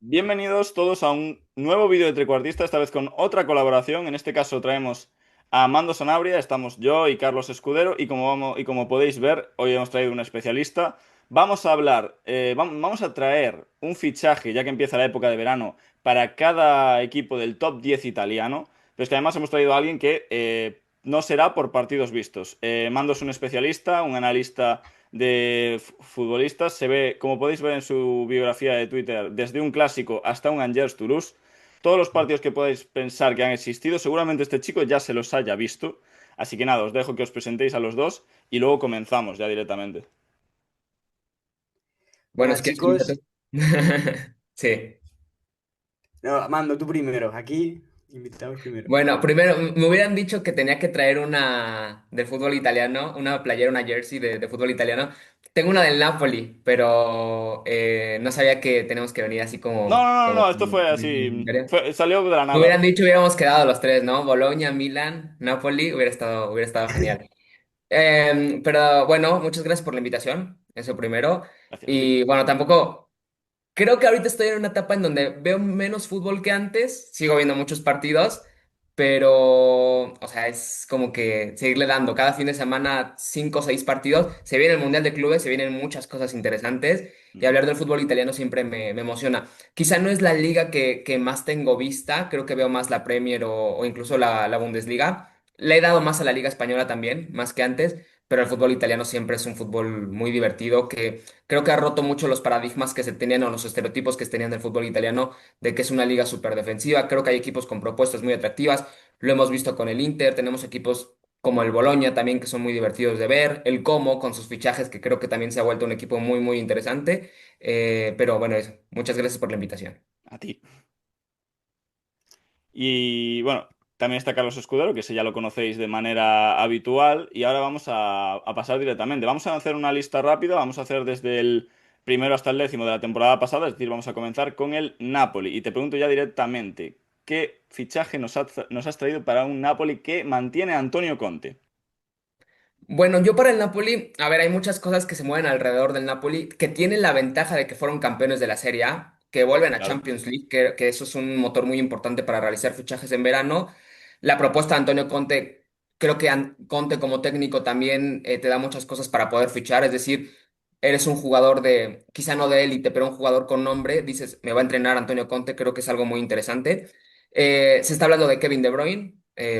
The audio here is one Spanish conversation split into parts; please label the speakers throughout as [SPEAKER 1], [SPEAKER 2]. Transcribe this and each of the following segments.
[SPEAKER 1] Bienvenidos todos a un nuevo vídeo de Trecuartista, esta vez con otra colaboración. En este caso traemos a Mando Sanabria, estamos yo y Carlos Escudero y como podéis ver, hoy hemos traído un especialista. Vamos a hablar, vamos a traer un fichaje, ya que empieza la época de verano, para cada equipo del top 10 italiano, pero es que además hemos traído a alguien que no será por partidos vistos. Mando es un especialista, un analista de futbolistas. Se ve, como podéis ver en su biografía de Twitter, desde un clásico hasta un Angers Toulouse. Todos los partidos que podáis pensar que han existido, seguramente este chico ya se los haya visto. Así que nada, os dejo que os presentéis a los dos y luego comenzamos ya directamente.
[SPEAKER 2] Bueno,
[SPEAKER 3] Buenas
[SPEAKER 2] es que explica
[SPEAKER 3] chicos,
[SPEAKER 2] tú. Sí.
[SPEAKER 3] no, mando tú primero, aquí invitados primero.
[SPEAKER 2] Bueno, primero me hubieran dicho que tenía que traer una de fútbol italiano, una playera, una jersey de fútbol italiano. Tengo una del Napoli, pero no sabía que tenemos que venir así
[SPEAKER 1] No,
[SPEAKER 2] como,
[SPEAKER 1] no, no,
[SPEAKER 2] como...
[SPEAKER 1] no, esto fue así, salió de la
[SPEAKER 2] Me
[SPEAKER 1] nada.
[SPEAKER 2] hubieran dicho hubiéramos quedado los tres, ¿no? Bologna, Milan, Napoli, hubiera estado genial. Pero bueno, muchas gracias por la invitación, eso primero.
[SPEAKER 1] Gracias a ti.
[SPEAKER 2] Y bueno, tampoco... Creo que ahorita estoy en una etapa en donde veo menos fútbol que antes, sigo viendo muchos partidos, pero, o sea, es como que seguirle dando cada fin de semana 5 o 6 partidos. Se viene el Mundial de Clubes, se vienen muchas cosas interesantes y
[SPEAKER 1] Ujú.
[SPEAKER 2] hablar del fútbol italiano siempre me emociona. Quizá no es la liga que más tengo vista, creo que veo más la Premier o incluso la Bundesliga. Le he dado más a la Liga Española también, más que antes, pero el fútbol italiano siempre es un fútbol muy divertido que creo que ha roto mucho los paradigmas que se tenían o los estereotipos que se tenían del fútbol italiano, de que es una liga súper defensiva. Creo que hay equipos con propuestas muy atractivas. Lo hemos visto con el Inter, tenemos equipos como el Bologna también que son muy divertidos de ver. El Como con sus fichajes, que creo que también se ha vuelto un equipo muy, muy interesante. Pero bueno, eso. Muchas gracias por la invitación.
[SPEAKER 1] A ti. Y bueno, también está Carlos Escudero, que ese ya lo conocéis de manera habitual. Y ahora vamos a pasar directamente. Vamos a hacer una lista rápida. Vamos a hacer desde el primero hasta el décimo de la temporada pasada. Es decir, vamos a comenzar con el Napoli. Y te pregunto ya directamente, ¿qué fichaje nos has traído para un Napoli que mantiene a Antonio Conte?
[SPEAKER 2] Bueno, yo para el Napoli, a ver, hay muchas cosas que se mueven alrededor del Napoli, que tienen la ventaja de que fueron campeones de la Serie A, que vuelven a
[SPEAKER 1] Claro.
[SPEAKER 2] Champions League, que eso es un motor muy importante para realizar fichajes en verano. La propuesta de Antonio Conte, creo que Conte como técnico también te da muchas cosas para poder fichar, es decir, eres un jugador de, quizá no de élite, pero un jugador con nombre, dices, me va a entrenar Antonio Conte, creo que es algo muy interesante. Se está hablando de Kevin De Bruyne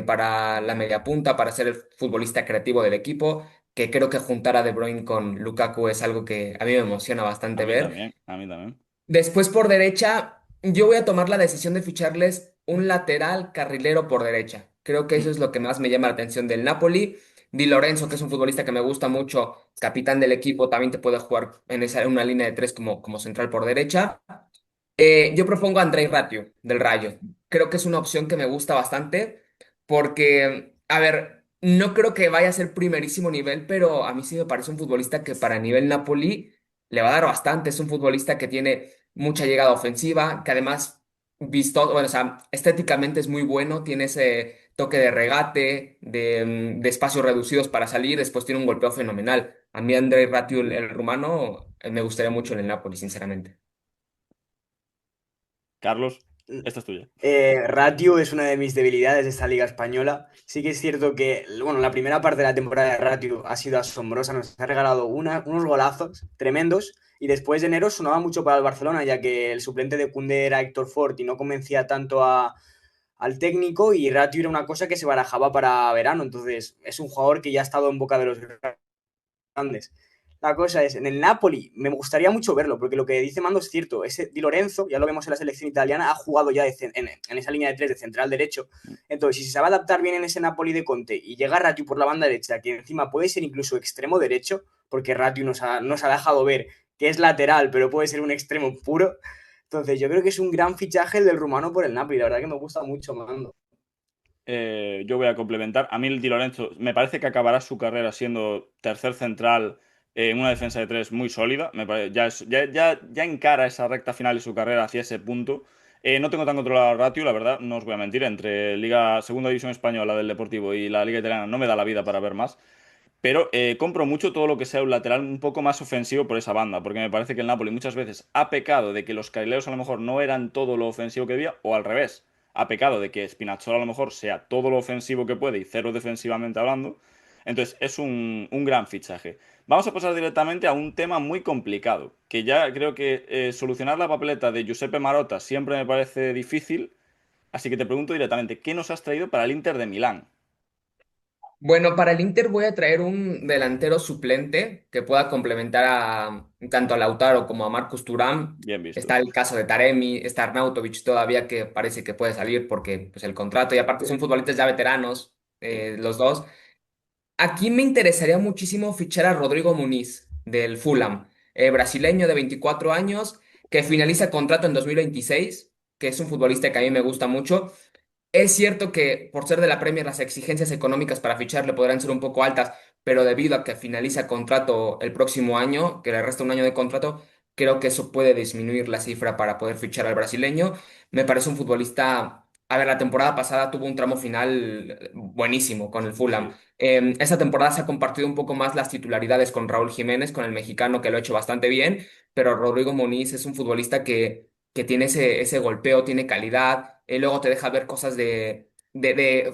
[SPEAKER 2] para la media punta, para ser el futbolista creativo del equipo, que creo que juntar a De Bruyne con Lukaku es algo que a mí me emociona
[SPEAKER 1] A
[SPEAKER 2] bastante
[SPEAKER 1] mí
[SPEAKER 2] ver.
[SPEAKER 1] también, a mí también.
[SPEAKER 2] Después por derecha, yo voy a tomar la decisión de ficharles un lateral carrilero por derecha. Creo que eso es lo que más me llama la atención del Napoli. Di Lorenzo, que es un futbolista que me gusta mucho, capitán del equipo, también te puede jugar en una línea de tres como central por derecha. Yo propongo a Andrei Ratiu, del Rayo. Creo que es una opción que me gusta bastante porque, a ver, no creo que vaya a ser primerísimo nivel, pero a mí sí me parece un futbolista que para nivel Napoli le va a dar bastante. Es un futbolista que tiene mucha llegada ofensiva, que además, visto, bueno, o sea, estéticamente es muy bueno, tiene ese toque de regate, de espacios reducidos para salir, después tiene un golpeo fenomenal. A mí Andrei Ratiu, el rumano, me gustaría mucho en el Napoli, sinceramente.
[SPEAKER 1] Carlos, esta es tuya.
[SPEAKER 3] Ratio es una de mis debilidades de esta liga española. Sí que es cierto que, bueno, la primera parte de la temporada de Ratio ha sido asombrosa, nos ha regalado unos golazos tremendos y después de enero sonaba mucho para el Barcelona, ya que el suplente de Koundé era Héctor Fort y no convencía tanto al técnico y Ratio era una cosa que se barajaba para verano, entonces es un jugador que ya ha estado en boca de los grandes. La cosa es, en el Napoli me gustaría mucho verlo, porque lo que dice Mando es cierto. Ese Di Lorenzo, ya lo vemos en la selección italiana, ha jugado ya en esa línea de tres de central derecho. Entonces, si se sabe adaptar bien en ese Napoli de Conte y llega Ratiu por la banda derecha, que encima puede ser incluso extremo derecho, porque Ratiu nos ha dejado ver que es lateral, pero puede ser un extremo puro. Entonces, yo creo que es un gran fichaje el del rumano por el Napoli. La verdad que me gusta mucho, Mando.
[SPEAKER 1] Yo voy a complementar. A mí el Di Lorenzo me parece que acabará su carrera siendo tercer central en una defensa de tres muy sólida. Ya encara esa recta final de su carrera hacia ese punto. No tengo tan controlado el ratio, la verdad, no os voy a mentir. Entre Liga Segunda División Española del Deportivo y la Liga Italiana no me da la vida para ver más. pero compro mucho todo lo que sea un lateral un poco más ofensivo por esa banda, porque me parece que el Napoli muchas veces ha pecado de que los carrileros a lo mejor no eran todo lo ofensivo que debía, o al revés, ha pecado de que Spinazzola a lo mejor sea todo lo ofensivo que puede y cero defensivamente hablando. Entonces es un gran fichaje. Vamos a pasar directamente a un tema muy complicado, que ya creo que solucionar la papeleta de Giuseppe Marotta siempre me parece difícil, así que te pregunto directamente, ¿qué nos has traído para el Inter de Milán?
[SPEAKER 2] Bueno, para el Inter voy a traer un delantero suplente que pueda complementar tanto a Lautaro como a Marcus Thuram.
[SPEAKER 1] Bien visto.
[SPEAKER 2] Está el caso de Taremi, está Arnautovic todavía que parece que puede salir porque pues, el contrato y aparte son futbolistas ya veteranos,
[SPEAKER 1] Sí.
[SPEAKER 2] los dos. Aquí me interesaría muchísimo fichar a Rodrigo Muniz del Fulham, brasileño de 24 años que finaliza contrato en 2026, que es un futbolista que a mí me gusta mucho. Es cierto que por ser de la Premier las exigencias económicas para ficharle podrán ser un poco altas, pero debido a que finaliza contrato el próximo año, que le resta un año de contrato, creo que eso puede disminuir la cifra para poder fichar al brasileño. Me parece un futbolista, a ver, la temporada pasada tuvo un tramo final buenísimo con el Fulham.
[SPEAKER 1] Sí.
[SPEAKER 2] Esta temporada se ha compartido un poco más las titularidades con Raúl Jiménez, con el mexicano que lo ha hecho bastante bien, pero Rodrigo Muniz es un futbolista que tiene ese golpeo, tiene calidad, luego te deja ver cosas de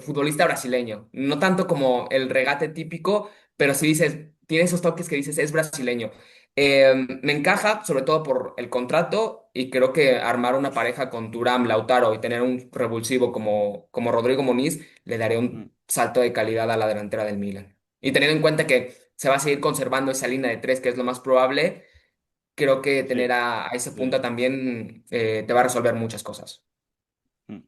[SPEAKER 2] futbolista brasileño. No tanto como el regate típico, pero sí dices, tiene esos toques que dices, es brasileño. Me encaja, sobre todo por el contrato, y creo que armar una pareja con Thuram, Lautaro y tener un revulsivo como Rodrigo Muniz le daría
[SPEAKER 1] Mm.
[SPEAKER 2] un salto de calidad a la delantera del Milan. Y teniendo en cuenta que se va a seguir conservando esa línea de tres, que es lo más probable, creo que
[SPEAKER 1] Sí,
[SPEAKER 2] tener a ese
[SPEAKER 1] sí,
[SPEAKER 2] punta
[SPEAKER 1] sí.
[SPEAKER 2] también te va a resolver muchas cosas.
[SPEAKER 1] Mm.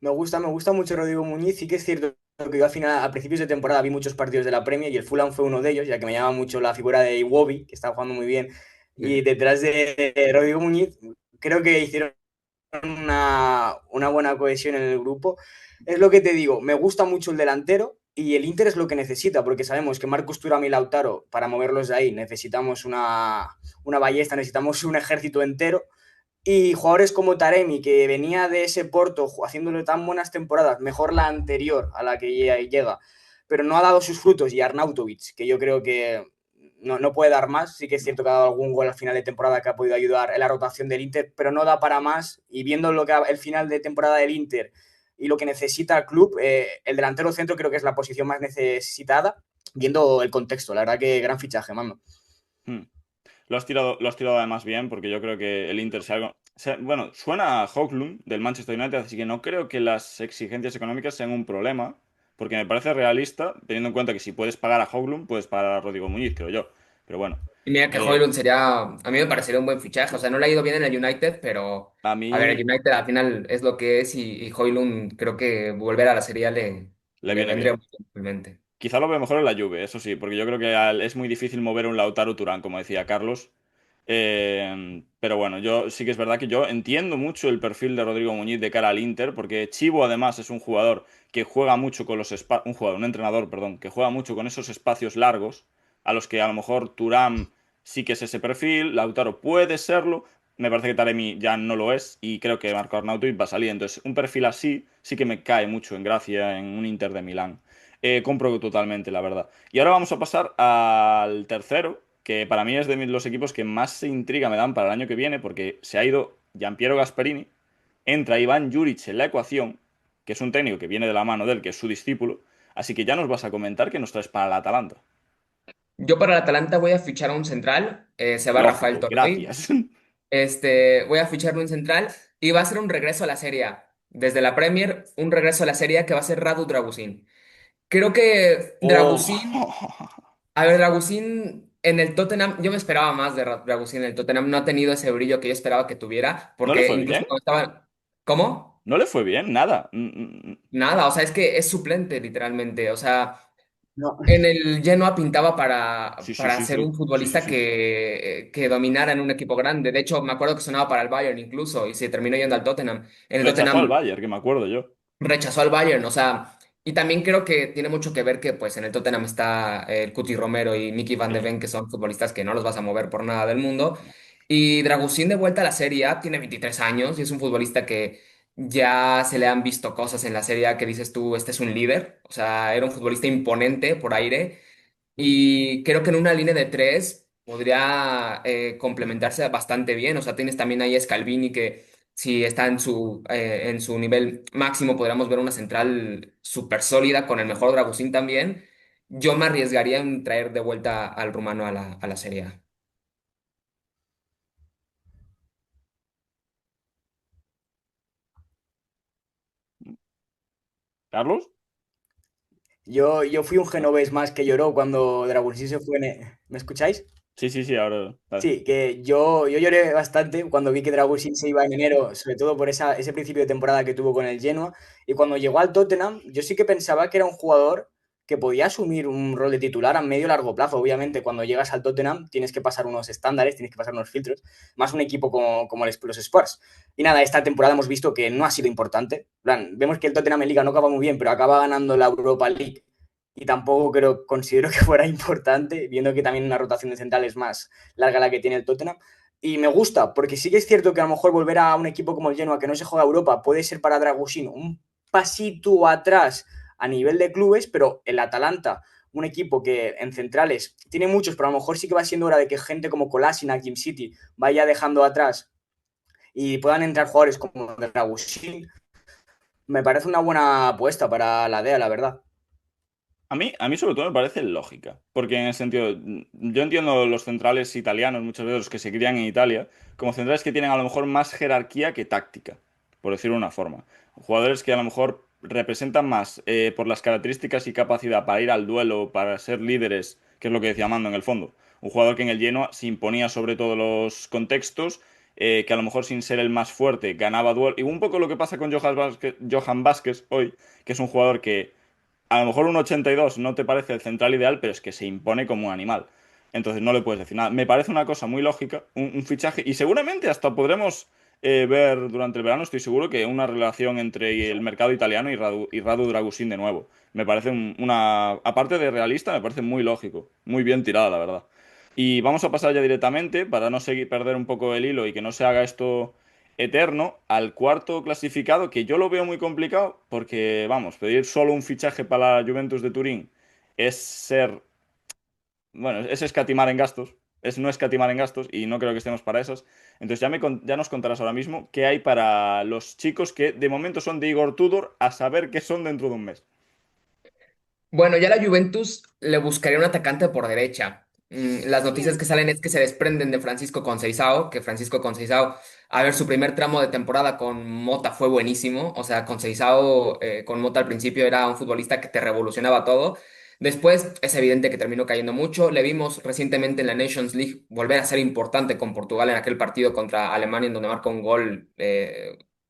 [SPEAKER 3] Me gusta mucho Rodrigo Muñiz. Sí que es cierto que yo al final, a principios de temporada, vi muchos partidos de la Premier y el Fulham fue uno de ellos, ya que me llama mucho la figura de Iwobi, que está jugando muy bien. Y
[SPEAKER 2] Sí.
[SPEAKER 3] detrás de Rodrigo Muñiz, creo que hicieron una buena cohesión en el grupo. Es lo que te digo, me gusta mucho el delantero y el Inter es lo que necesita, porque sabemos que Marcus Thuram y Lautaro, para moverlos de ahí, necesitamos una ballesta, necesitamos un ejército entero. Y jugadores como Taremi, que venía de ese Porto haciéndole tan buenas temporadas, mejor la anterior a la que llega, pero no ha dado sus frutos, y Arnautovic, que yo creo que no puede dar más, sí que es cierto que ha dado algún gol al final de temporada que ha podido ayudar en la rotación del Inter, pero no da para más, y viendo el final de temporada del Inter y lo que necesita el club, el delantero centro creo que es la posición más necesitada, viendo el contexto, la verdad que gran fichaje, mano.
[SPEAKER 1] Mm. Lo has tirado además bien, porque yo creo que el Inter, bueno, suena a Højlund del Manchester United, así que no creo que las exigencias económicas sean un problema, porque me parece realista, teniendo en cuenta que si puedes pagar a Højlund, puedes pagar a Rodrigo Muñiz, creo yo. Pero bueno,
[SPEAKER 2] Y mira que
[SPEAKER 1] eh,
[SPEAKER 2] Højlund a mí me parecería un buen fichaje, o sea, no le ha ido bien en el United, pero
[SPEAKER 1] a
[SPEAKER 2] a ver, el
[SPEAKER 1] mí
[SPEAKER 2] United al final es lo que es y Højlund creo que volver a la Serie A
[SPEAKER 1] le
[SPEAKER 2] le
[SPEAKER 1] viene
[SPEAKER 2] vendría
[SPEAKER 1] bien.
[SPEAKER 2] muy bien.
[SPEAKER 1] Quizá lo veo mejor en la Juve, eso sí, porque yo creo que es muy difícil mover un Lautaro Turán, como decía Carlos. Pero bueno, yo sí que es verdad que yo entiendo mucho el perfil de Rodrigo Muñiz de cara al Inter, porque Chivo además es un jugador que juega mucho con un entrenador, perdón, que juega mucho con esos espacios largos, a los que a lo mejor Turán sí que es ese perfil, Lautaro puede serlo, me parece que Taremi ya no lo es, y creo que Marco Arnautovic va a salir. Entonces, un perfil así sí que me cae mucho en gracia en un Inter de Milán. Compro totalmente, la verdad. Y ahora vamos a pasar al tercero, que para mí es de los equipos que más intriga me dan para el año que viene, porque se ha ido Giampiero Gasperini, entra Iván Juric en la ecuación, que es un técnico que viene de la mano de él, que es su discípulo, así que ya nos vas a comentar que nos traes para el Atalanta.
[SPEAKER 2] Yo para el Atalanta voy a fichar a un central, se va Rafael
[SPEAKER 1] Lógico,
[SPEAKER 2] Toloi,
[SPEAKER 1] gracias.
[SPEAKER 2] voy a fichar un central y va a ser un regreso a la Serie A. Desde la Premier, un regreso a la Serie A que va a ser Radu Dragusin. Creo que Dragusin,
[SPEAKER 1] Oh,
[SPEAKER 2] a ver, Dragusin en el Tottenham, yo me esperaba más de Dragusin en el Tottenham, no ha tenido ese brillo que yo esperaba que tuviera,
[SPEAKER 1] ¿no le
[SPEAKER 2] porque
[SPEAKER 1] fue
[SPEAKER 2] incluso
[SPEAKER 1] bien?
[SPEAKER 2] cuando estaba... ¿Cómo?
[SPEAKER 1] ¿No le fue bien? Nada.
[SPEAKER 2] Nada, o sea, es que es suplente literalmente, o sea...
[SPEAKER 3] No,
[SPEAKER 2] En el Genoa pintaba
[SPEAKER 1] Sí, sí,
[SPEAKER 2] para
[SPEAKER 1] sí,
[SPEAKER 2] ser
[SPEAKER 1] sí.
[SPEAKER 2] un
[SPEAKER 1] Sí, sí,
[SPEAKER 2] futbolista
[SPEAKER 1] sí.
[SPEAKER 2] que dominara en un equipo grande. De hecho, me acuerdo que sonaba para el Bayern incluso y se terminó yendo al Tottenham. En el
[SPEAKER 1] Rechazó al
[SPEAKER 2] Tottenham
[SPEAKER 1] Bayern, que me acuerdo yo.
[SPEAKER 2] rechazó al Bayern, o sea, y también creo que tiene mucho que ver que pues en el Tottenham está el Cuti Romero y Mickey Van de
[SPEAKER 1] Sí.
[SPEAKER 2] Ven, que son futbolistas que no los vas a mover por nada del mundo. Y Dragusin de vuelta a la Serie A, tiene 23 años y es un futbolista ya se le han visto cosas en la Serie A que dices tú, este es un líder, o sea, era un futbolista imponente por aire y creo que en una línea de tres podría complementarse bastante bien, o sea, tienes también ahí a Scalvini que si está en su nivel máximo podríamos ver una central súper sólida con el mejor Dragusín también. Yo me arriesgaría en traer de vuelta al rumano a la Serie A.
[SPEAKER 1] ¿Carlos?
[SPEAKER 3] Yo fui un genovés más que lloró cuando Dragoncín se fue. ¿Me escucháis?
[SPEAKER 1] Sí, sí, sí, ahora. Vale.
[SPEAKER 3] Sí, que yo lloré bastante cuando vi que Dragusin se iba en enero, sobre todo por ese principio de temporada que tuvo con el Genoa. Y cuando llegó al Tottenham, yo sí que pensaba que era un jugador que podía asumir un rol de titular a medio largo plazo. Obviamente, cuando llegas al Tottenham tienes que pasar unos estándares, tienes que pasar unos filtros, más un equipo como los Spurs. Y nada, esta temporada hemos visto que no ha sido importante. En plan, vemos que el Tottenham en Liga no acaba muy bien, pero acaba ganando la Europa League. Y tampoco considero que fuera importante, viendo que también una rotación de centrales más larga la que tiene el Tottenham. Y me gusta, porque sí que es cierto que a lo mejor volver a un equipo como el Genoa, que no se juega a Europa, puede ser para Dragusin un pasito atrás a nivel de clubes, pero el Atalanta, un equipo que en centrales tiene muchos, pero a lo mejor sí que va siendo hora de que gente como Kolasinac, Jim City, vaya dejando atrás y puedan entrar jugadores como Dragusin, me parece una buena apuesta para la DEA, la verdad.
[SPEAKER 1] A mí sobre todo me parece lógica, porque en el sentido, yo entiendo los centrales italianos, muchos de los que se crían en Italia, como centrales que tienen a lo mejor más jerarquía que táctica, por decirlo de una forma. Jugadores que a lo mejor representan más por las características y capacidad para ir al duelo, para ser líderes, que es lo que decía Mando en el fondo. Un jugador que en el Genoa se imponía sobre todos los contextos, que a lo mejor sin ser el más fuerte ganaba duelo. Y un poco lo que pasa con Johan Vázquez hoy, que es un jugador que a lo mejor un 82 no te parece el central ideal, pero es que se impone como un animal. Entonces no le puedes decir nada. Me parece una cosa muy lógica, un fichaje, y seguramente hasta podremos ver durante el verano, estoy seguro, que una relación entre el mercado italiano y Radu Dragusin de nuevo. Me parece aparte de realista, me parece muy lógico, muy bien tirada, la verdad. Y vamos a pasar ya directamente, para no seguir perder un poco el hilo y que no se haga esto eterno, al cuarto clasificado, que yo lo veo muy complicado porque, vamos, pedir solo un fichaje para la Juventus de Turín es ser, bueno, es escatimar en gastos, es no escatimar en gastos y no creo que estemos para esos. Entonces ya nos contarás ahora mismo qué hay para los chicos que de momento son de Igor Tudor, a saber qué son dentro de un mes.
[SPEAKER 2] Bueno, ya la Juventus le buscaría un atacante por derecha. Las noticias que
[SPEAKER 3] Uh,
[SPEAKER 2] salen es que se desprenden de Francisco Conceição, que Francisco Conceição, a ver, su primer tramo de temporada con Mota fue buenísimo. O sea, Conceição con Mota al principio era un futbolista que te revolucionaba todo. Después es evidente que terminó cayendo mucho. Le vimos recientemente en la Nations League volver a ser importante con Portugal en aquel partido contra Alemania en donde marcó un gol,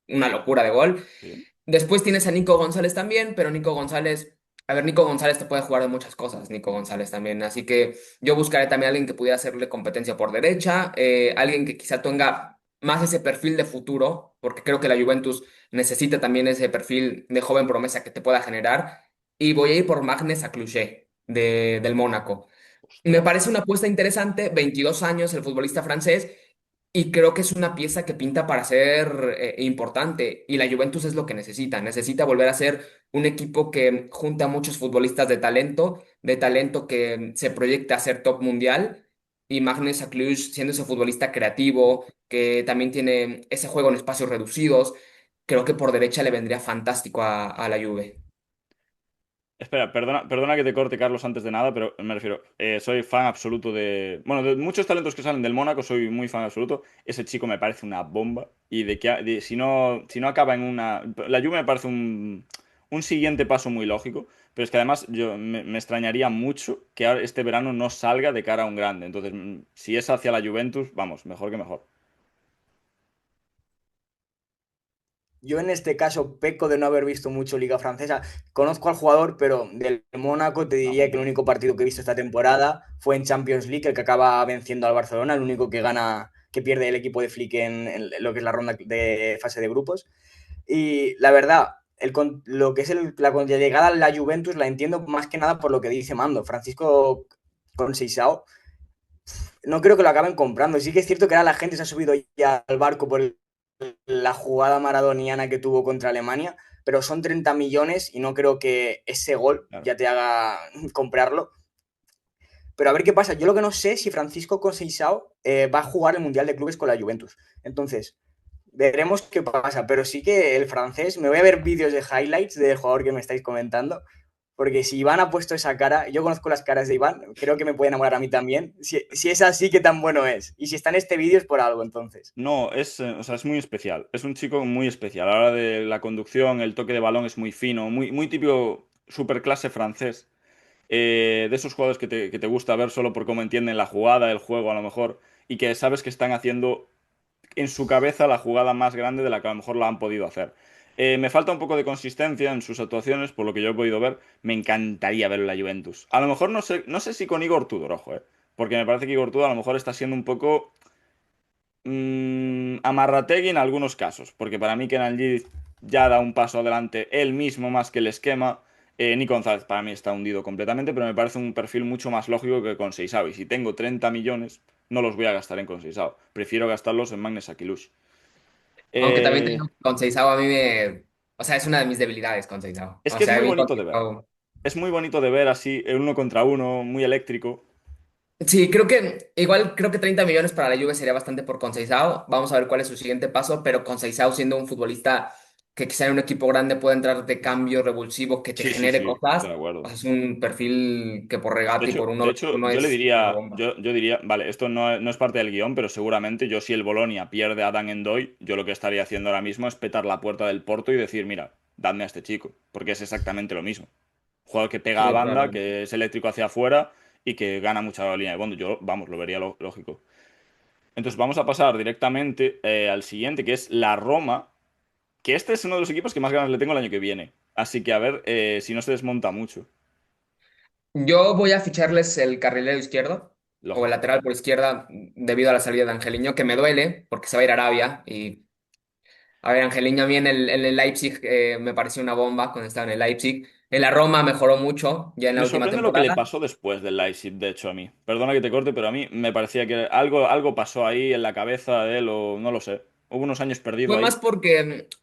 [SPEAKER 2] una locura de gol.
[SPEAKER 1] ¿Sí?
[SPEAKER 2] Después tienes a Nico González también, pero Nico González, a ver, Nico González te puede jugar de muchas cosas, Nico González también, así que yo buscaré también a alguien que pudiera hacerle competencia por derecha, alguien que quizá tenga más ese perfil de futuro, porque creo que la Juventus necesita también ese perfil de joven promesa que te pueda generar, y voy a ir por Magnus Akluché del Mónaco. Me
[SPEAKER 1] Ostras.
[SPEAKER 2] parece una apuesta interesante, 22 años el futbolista francés, y creo que es una pieza que pinta para ser importante. Y la Juventus es lo que necesita. Necesita volver a ser un equipo que junta a muchos futbolistas de talento que se proyecta a ser top mundial. Y Magnus Aklush siendo ese futbolista creativo, que también tiene ese juego en espacios reducidos, creo que por derecha le vendría fantástico a la Juve.
[SPEAKER 1] Espera, perdona que te corte, Carlos, antes de nada, pero me refiero, soy fan absoluto de... Bueno, de muchos talentos que salen del Mónaco, soy muy fan absoluto. Ese chico me parece una bomba. Y si no acaba en una... La Juve me parece un siguiente paso muy lógico, pero es que además me extrañaría mucho que ahora este verano no salga de cara a un grande. Entonces, si es hacia la Juventus, vamos, mejor que mejor.
[SPEAKER 3] Yo en este caso peco de no haber visto mucho Liga Francesa. Conozco al jugador, pero del Mónaco te diría que el único partido que he visto esta temporada fue en Champions League, el que acaba venciendo al Barcelona, el único que gana, que pierde el equipo de Flick en lo que es la ronda de fase de grupos. Y la verdad, lo que es la llegada a la Juventus la entiendo más que nada por lo que dice Mando. Francisco Conceição, no creo que lo acaben comprando. Sí que es cierto que ahora la gente se ha subido ya al barco por el la jugada maradoniana que tuvo contra Alemania, pero son 30 millones y no creo que ese gol
[SPEAKER 1] Claro.
[SPEAKER 3] ya te haga comprarlo. Pero a ver qué pasa. Yo lo que no sé es si Francisco Conceição va a jugar el Mundial de Clubes con la Juventus. Entonces, veremos qué pasa. Pero sí que el francés, me voy a ver vídeos de highlights del jugador que me estáis comentando. Porque si Iván ha puesto esa cara, yo conozco las caras de Iván, creo que me puede enamorar a mí también. Si es así, ¿qué tan bueno es? Y si está en este vídeo es por algo, entonces.
[SPEAKER 1] No, o sea, es muy especial. Es un chico muy especial. A la hora de la conducción, el toque de balón es muy fino, muy típico superclase francés. De esos jugadores que te gusta ver solo por cómo entienden la jugada, el juego a lo mejor, y que sabes que están haciendo en su cabeza la jugada más grande de la que a lo mejor la han podido hacer. Me falta un poco de consistencia en sus actuaciones, por lo que yo he podido ver. Me encantaría verlo en la Juventus. A lo mejor no sé si con Igor Tudor, ojo, porque me parece que Igor Tudor a lo mejor está siendo un poco amarrategui en algunos casos, porque para mí Kenan Yildiz ya da un paso adelante él mismo más que el esquema. Nico González para mí está hundido completamente, pero me parece un perfil mucho más lógico que con Seisao. Y si tengo 30 millones, no los voy a gastar en Conceição. Prefiero gastarlos en Magnus Aquilush.
[SPEAKER 2] Aunque también te
[SPEAKER 1] Eh,
[SPEAKER 2] digo que Conceição a mí me... O sea, es una de mis debilidades, Conceição.
[SPEAKER 1] es
[SPEAKER 2] O
[SPEAKER 1] que es
[SPEAKER 2] sea, a
[SPEAKER 1] muy
[SPEAKER 2] mí
[SPEAKER 1] bonito de ver.
[SPEAKER 2] Conceição...
[SPEAKER 1] Es muy bonito de ver así, el uno contra uno, muy eléctrico.
[SPEAKER 2] Sí, creo que igual creo que 30 millones para la Juve sería bastante por Conceição. Vamos a ver cuál es su siguiente paso, pero Conceição siendo un futbolista que quizá en un equipo grande pueda entrar de cambio revulsivo que te
[SPEAKER 1] Sí, sí,
[SPEAKER 2] genere
[SPEAKER 1] sí, estoy
[SPEAKER 2] cosas.
[SPEAKER 1] de
[SPEAKER 2] O sea,
[SPEAKER 1] acuerdo.
[SPEAKER 2] es un perfil que por regate y por
[SPEAKER 1] De
[SPEAKER 2] uno
[SPEAKER 1] hecho,
[SPEAKER 2] uno
[SPEAKER 1] yo le
[SPEAKER 2] es una
[SPEAKER 1] diría,
[SPEAKER 2] bomba.
[SPEAKER 1] yo diría, vale, esto no es parte del guión, pero seguramente yo si el Bolonia pierde a Dan Endoy, yo lo que estaría haciendo ahora mismo es petar la puerta del Porto y decir, mira, dadme a este chico, porque es exactamente lo mismo. Jugador que pega a
[SPEAKER 2] Sí,
[SPEAKER 1] banda,
[SPEAKER 2] probablemente.
[SPEAKER 1] que es eléctrico hacia afuera y que gana mucha línea de fondo. Yo, vamos, lo vería lógico. Entonces vamos a pasar directamente al siguiente, que es la Roma, que este es uno de los equipos que más ganas le tengo el año que viene. Así que a ver si no se desmonta mucho.
[SPEAKER 2] Yo voy a ficharles el carrilero izquierdo o el
[SPEAKER 1] Lógico.
[SPEAKER 2] lateral por izquierda debido a la salida de Angeliño, que me duele porque se va a ir a Arabia. Y a ver, Angeliño a mí en el Leipzig me pareció una bomba cuando estaba en el Leipzig. En la Roma mejoró mucho ya en la
[SPEAKER 1] Me
[SPEAKER 2] última
[SPEAKER 1] sorprende lo que le
[SPEAKER 2] temporada.
[SPEAKER 1] pasó después del Leipzig, de hecho, a mí. Perdona que te corte, pero a mí me parecía que algo pasó ahí en la cabeza de él, o no lo sé. Hubo unos años perdido ahí.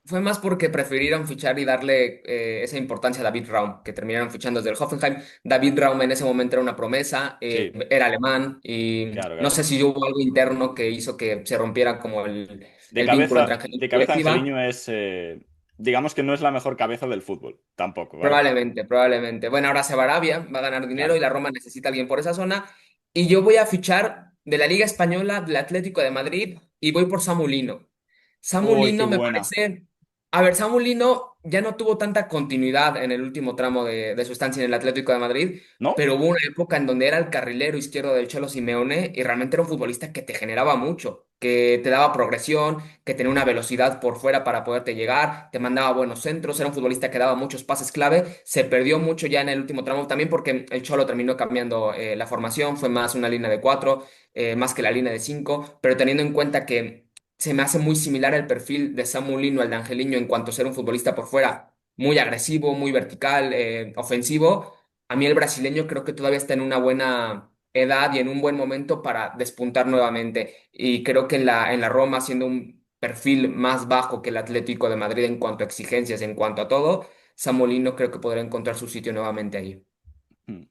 [SPEAKER 2] Fue más porque prefirieron fichar y darle esa importancia a David Raum, que terminaron fichando desde el Hoffenheim. David Raum en ese momento era una promesa,
[SPEAKER 1] Sí,
[SPEAKER 2] era alemán y
[SPEAKER 1] claro,
[SPEAKER 2] no
[SPEAKER 1] claro.
[SPEAKER 2] sé si hubo algo interno que hizo que se rompiera como
[SPEAKER 1] De
[SPEAKER 2] el vínculo entre
[SPEAKER 1] cabeza,
[SPEAKER 2] Angelino
[SPEAKER 1] de
[SPEAKER 2] y
[SPEAKER 1] cabeza
[SPEAKER 2] directiva.
[SPEAKER 1] Angeliño es, digamos que no es la mejor cabeza del fútbol, tampoco, ¿vale?
[SPEAKER 2] Probablemente, probablemente. Bueno, ahora se va a Arabia, va a ganar dinero
[SPEAKER 1] Claro.
[SPEAKER 2] y la Roma necesita a alguien por esa zona. Y yo voy a fichar de la Liga Española, del Atlético de Madrid, y voy por Samu Lino. Samu
[SPEAKER 1] Uy, qué
[SPEAKER 2] Lino me
[SPEAKER 1] buena.
[SPEAKER 2] parece. A ver, Samu Lino ya no tuvo tanta continuidad en el último tramo de su estancia en el Atlético de Madrid,
[SPEAKER 1] ¿No?
[SPEAKER 2] pero hubo una época en donde era el carrilero izquierdo del Cholo Simeone y realmente era un futbolista que te generaba mucho, que te daba progresión, que tenía una velocidad por fuera para poderte llegar, te mandaba buenos centros, era un futbolista que daba muchos pases clave, se perdió mucho ya en el último tramo también porque el Cholo terminó cambiando la formación, fue más una línea de cuatro, más que la línea de cinco, pero teniendo en cuenta que se me hace muy similar el perfil de Samu Lino al de Angelino en cuanto a ser un futbolista por fuera, muy agresivo, muy vertical, ofensivo. A mí el brasileño creo que todavía está en una buena edad y en un buen momento para despuntar nuevamente. Y creo que en la Roma, siendo un perfil más bajo que el Atlético de Madrid en cuanto a exigencias, en cuanto a todo, Samu Lino creo que podrá encontrar su sitio nuevamente ahí.
[SPEAKER 1] Hmm.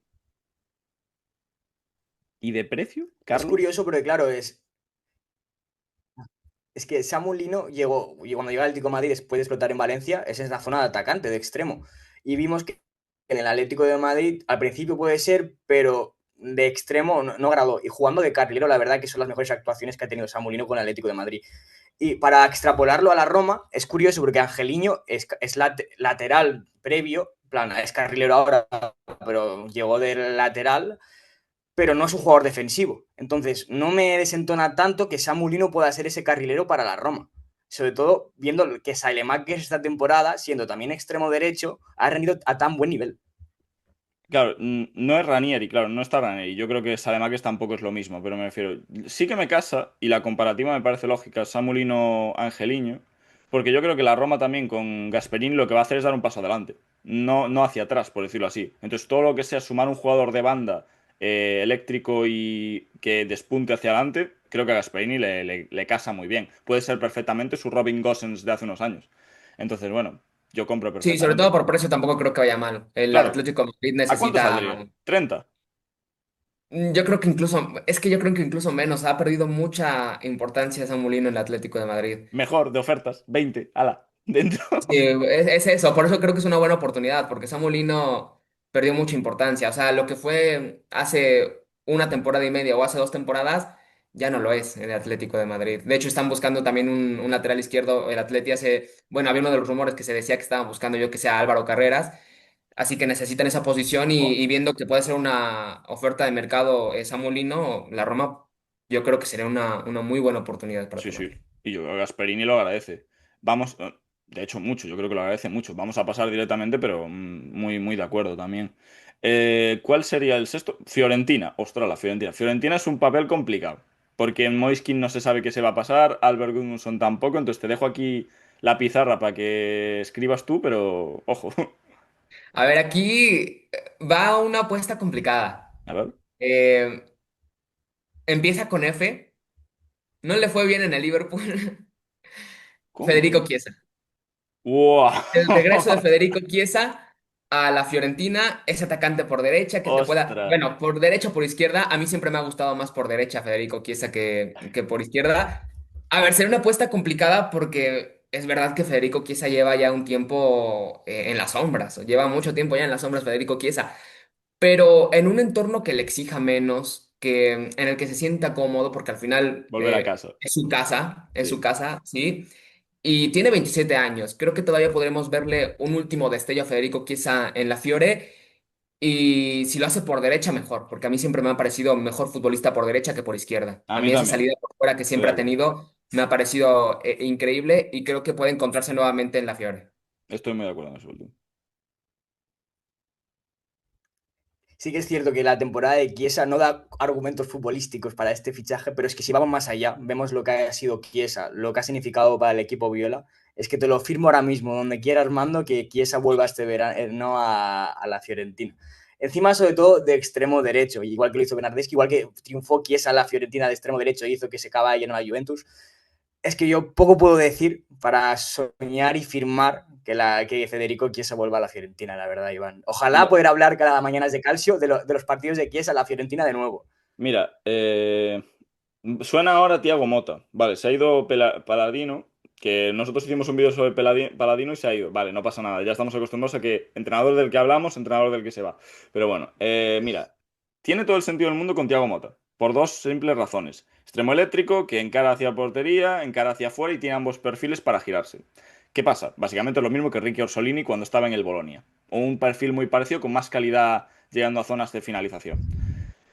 [SPEAKER 1] ¿Y de precio,
[SPEAKER 3] Es
[SPEAKER 1] Carlos?
[SPEAKER 3] curioso porque, claro, es que Samu Lino llegó, y cuando llegó al Atlético de Madrid después de explotar en Valencia, esa es la zona de atacante, de extremo. Y vimos que en el Atlético de Madrid al principio puede ser, pero de extremo no agradó. Y jugando de carrilero, la verdad que son las mejores actuaciones que ha tenido Samu Lino con el Atlético de Madrid. Y para extrapolarlo a la Roma, es curioso porque Angeliño es lateral previo, en plan, es carrilero ahora, pero llegó del lateral, pero no es un jugador defensivo. Entonces, no me desentona tanto que Samu Lino pueda ser ese carrilero para la Roma. Sobre todo viendo que Saelemaekers esta temporada, siendo también extremo derecho, ha rendido a tan buen nivel.
[SPEAKER 1] Claro, no es Ranieri, claro, no está Ranieri. Yo creo que Saelemaekers tampoco es lo mismo, pero me refiero. Sí que me casa, y la comparativa me parece lógica, Samulino Angeliño, porque yo creo que la Roma también con Gasperini lo que va a hacer es dar un paso adelante, no hacia atrás, por decirlo así. Entonces, todo lo que sea sumar un jugador de banda eléctrico y que despunte hacia adelante, creo que a Gasperini le casa muy bien. Puede ser perfectamente su Robin Gosens de hace unos años. Entonces, bueno, yo compro
[SPEAKER 2] Sí, sobre todo
[SPEAKER 1] perfectamente.
[SPEAKER 2] por precio tampoco creo que vaya mal. El
[SPEAKER 1] Claro,
[SPEAKER 2] Atlético de Madrid
[SPEAKER 1] ¿a cuánto
[SPEAKER 2] necesita.
[SPEAKER 1] saldría? 30.
[SPEAKER 2] Yo creo que incluso, es que yo creo que incluso menos, ha perdido mucha importancia Samuel Molino en el Atlético de Madrid.
[SPEAKER 1] Mejor, de ofertas, 20. Ala, dentro.
[SPEAKER 2] Sí, es eso, por eso creo que es una buena oportunidad, porque Samuel Molino perdió mucha importancia. O sea, lo que fue hace una temporada y media o hace 2 temporadas, ya no lo es en el Atlético de Madrid. De hecho, están buscando también un lateral izquierdo. El Atleti hace, bueno, había uno de los rumores que se decía que estaban buscando yo que sea Álvaro Carreras. Así que necesitan esa posición y viendo que puede ser una oferta de mercado Samuel Lino, la Roma, yo creo que sería una muy buena oportunidad para
[SPEAKER 1] Sí, sí.
[SPEAKER 2] tomarlo.
[SPEAKER 1] Y yo creo que Gasperini lo agradece. Vamos, de hecho, mucho, yo creo que lo agradece mucho. Vamos a pasar directamente, pero muy, muy de acuerdo también. ¿Cuál sería el sexto? Fiorentina. Ostras, la Fiorentina. Fiorentina es un papel complicado. Porque en Moiskin no se sabe qué se va a pasar, Albert Gudmundsson tampoco, entonces te dejo aquí la pizarra para que escribas tú, pero ojo.
[SPEAKER 2] A ver, aquí va una apuesta complicada.
[SPEAKER 1] A ver.
[SPEAKER 2] Eh, Empieza con F, no le fue bien en el Liverpool.
[SPEAKER 1] ¿Cómo?
[SPEAKER 2] Federico Chiesa.
[SPEAKER 1] ¡Wow!
[SPEAKER 2] El regreso de Federico Chiesa a la Fiorentina, ese atacante por derecha que te pueda,
[SPEAKER 1] ¡Ostras!
[SPEAKER 2] bueno, por derecha o por izquierda, a mí siempre me ha gustado más por derecha Federico Chiesa que por izquierda. A ver, sería una apuesta complicada porque es verdad que Federico Chiesa lleva ya un tiempo en las sombras, o lleva mucho tiempo ya en las sombras Federico Chiesa, pero en un entorno que le exija menos, que en el que se sienta cómodo, porque al final
[SPEAKER 1] Volver a casa.
[SPEAKER 2] es su
[SPEAKER 1] Sí.
[SPEAKER 2] casa, ¿sí? Y tiene 27 años. Creo que todavía podremos verle un último destello a Federico Chiesa en la Fiore. Y si lo hace por derecha, mejor, porque a mí siempre me ha parecido mejor futbolista por derecha que por izquierda.
[SPEAKER 1] A
[SPEAKER 2] A
[SPEAKER 1] mí
[SPEAKER 2] mí esa
[SPEAKER 1] también.
[SPEAKER 2] salida por fuera que
[SPEAKER 1] Estoy de
[SPEAKER 2] siempre ha
[SPEAKER 1] acuerdo.
[SPEAKER 2] tenido me ha parecido increíble y creo que puede encontrarse nuevamente en la Fiore.
[SPEAKER 1] Estoy muy de acuerdo en eso último.
[SPEAKER 3] Sí que es cierto que la temporada de Chiesa no da argumentos futbolísticos para este fichaje, pero es que si vamos más allá, vemos lo que ha sido Chiesa, lo que ha significado para el equipo Viola, es que te lo firmo ahora mismo, donde quiera Armando, que Chiesa vuelva este verano a la Fiorentina. Encima, sobre todo, de extremo derecho, igual que lo hizo Bernardeschi, igual que triunfó Chiesa a la Fiorentina de extremo derecho y hizo que se acabara yendo a la Juventus, es que yo poco puedo decir para soñar y firmar que Federico Chiesa vuelva a la Fiorentina, la verdad, Iván. Ojalá
[SPEAKER 1] Va-
[SPEAKER 3] poder hablar cada mañana de calcio de los partidos de Chiesa a la Fiorentina de nuevo.
[SPEAKER 1] Mira, suena ahora Thiago Motta. Vale, se ha ido Paladino, que nosotros hicimos un vídeo sobre Paladino y se ha ido. Vale, no pasa nada, ya estamos acostumbrados a que entrenador del que hablamos, entrenador del que se va. Pero bueno, mira, tiene todo el sentido del mundo con Thiago Motta, por dos simples razones. Extremo eléctrico, que encara hacia portería, encara hacia afuera y tiene ambos perfiles para girarse. ¿Qué pasa? Básicamente lo mismo que Ricky Orsolini cuando estaba en el Bolonia. Un perfil muy parecido con más calidad llegando a zonas de finalización.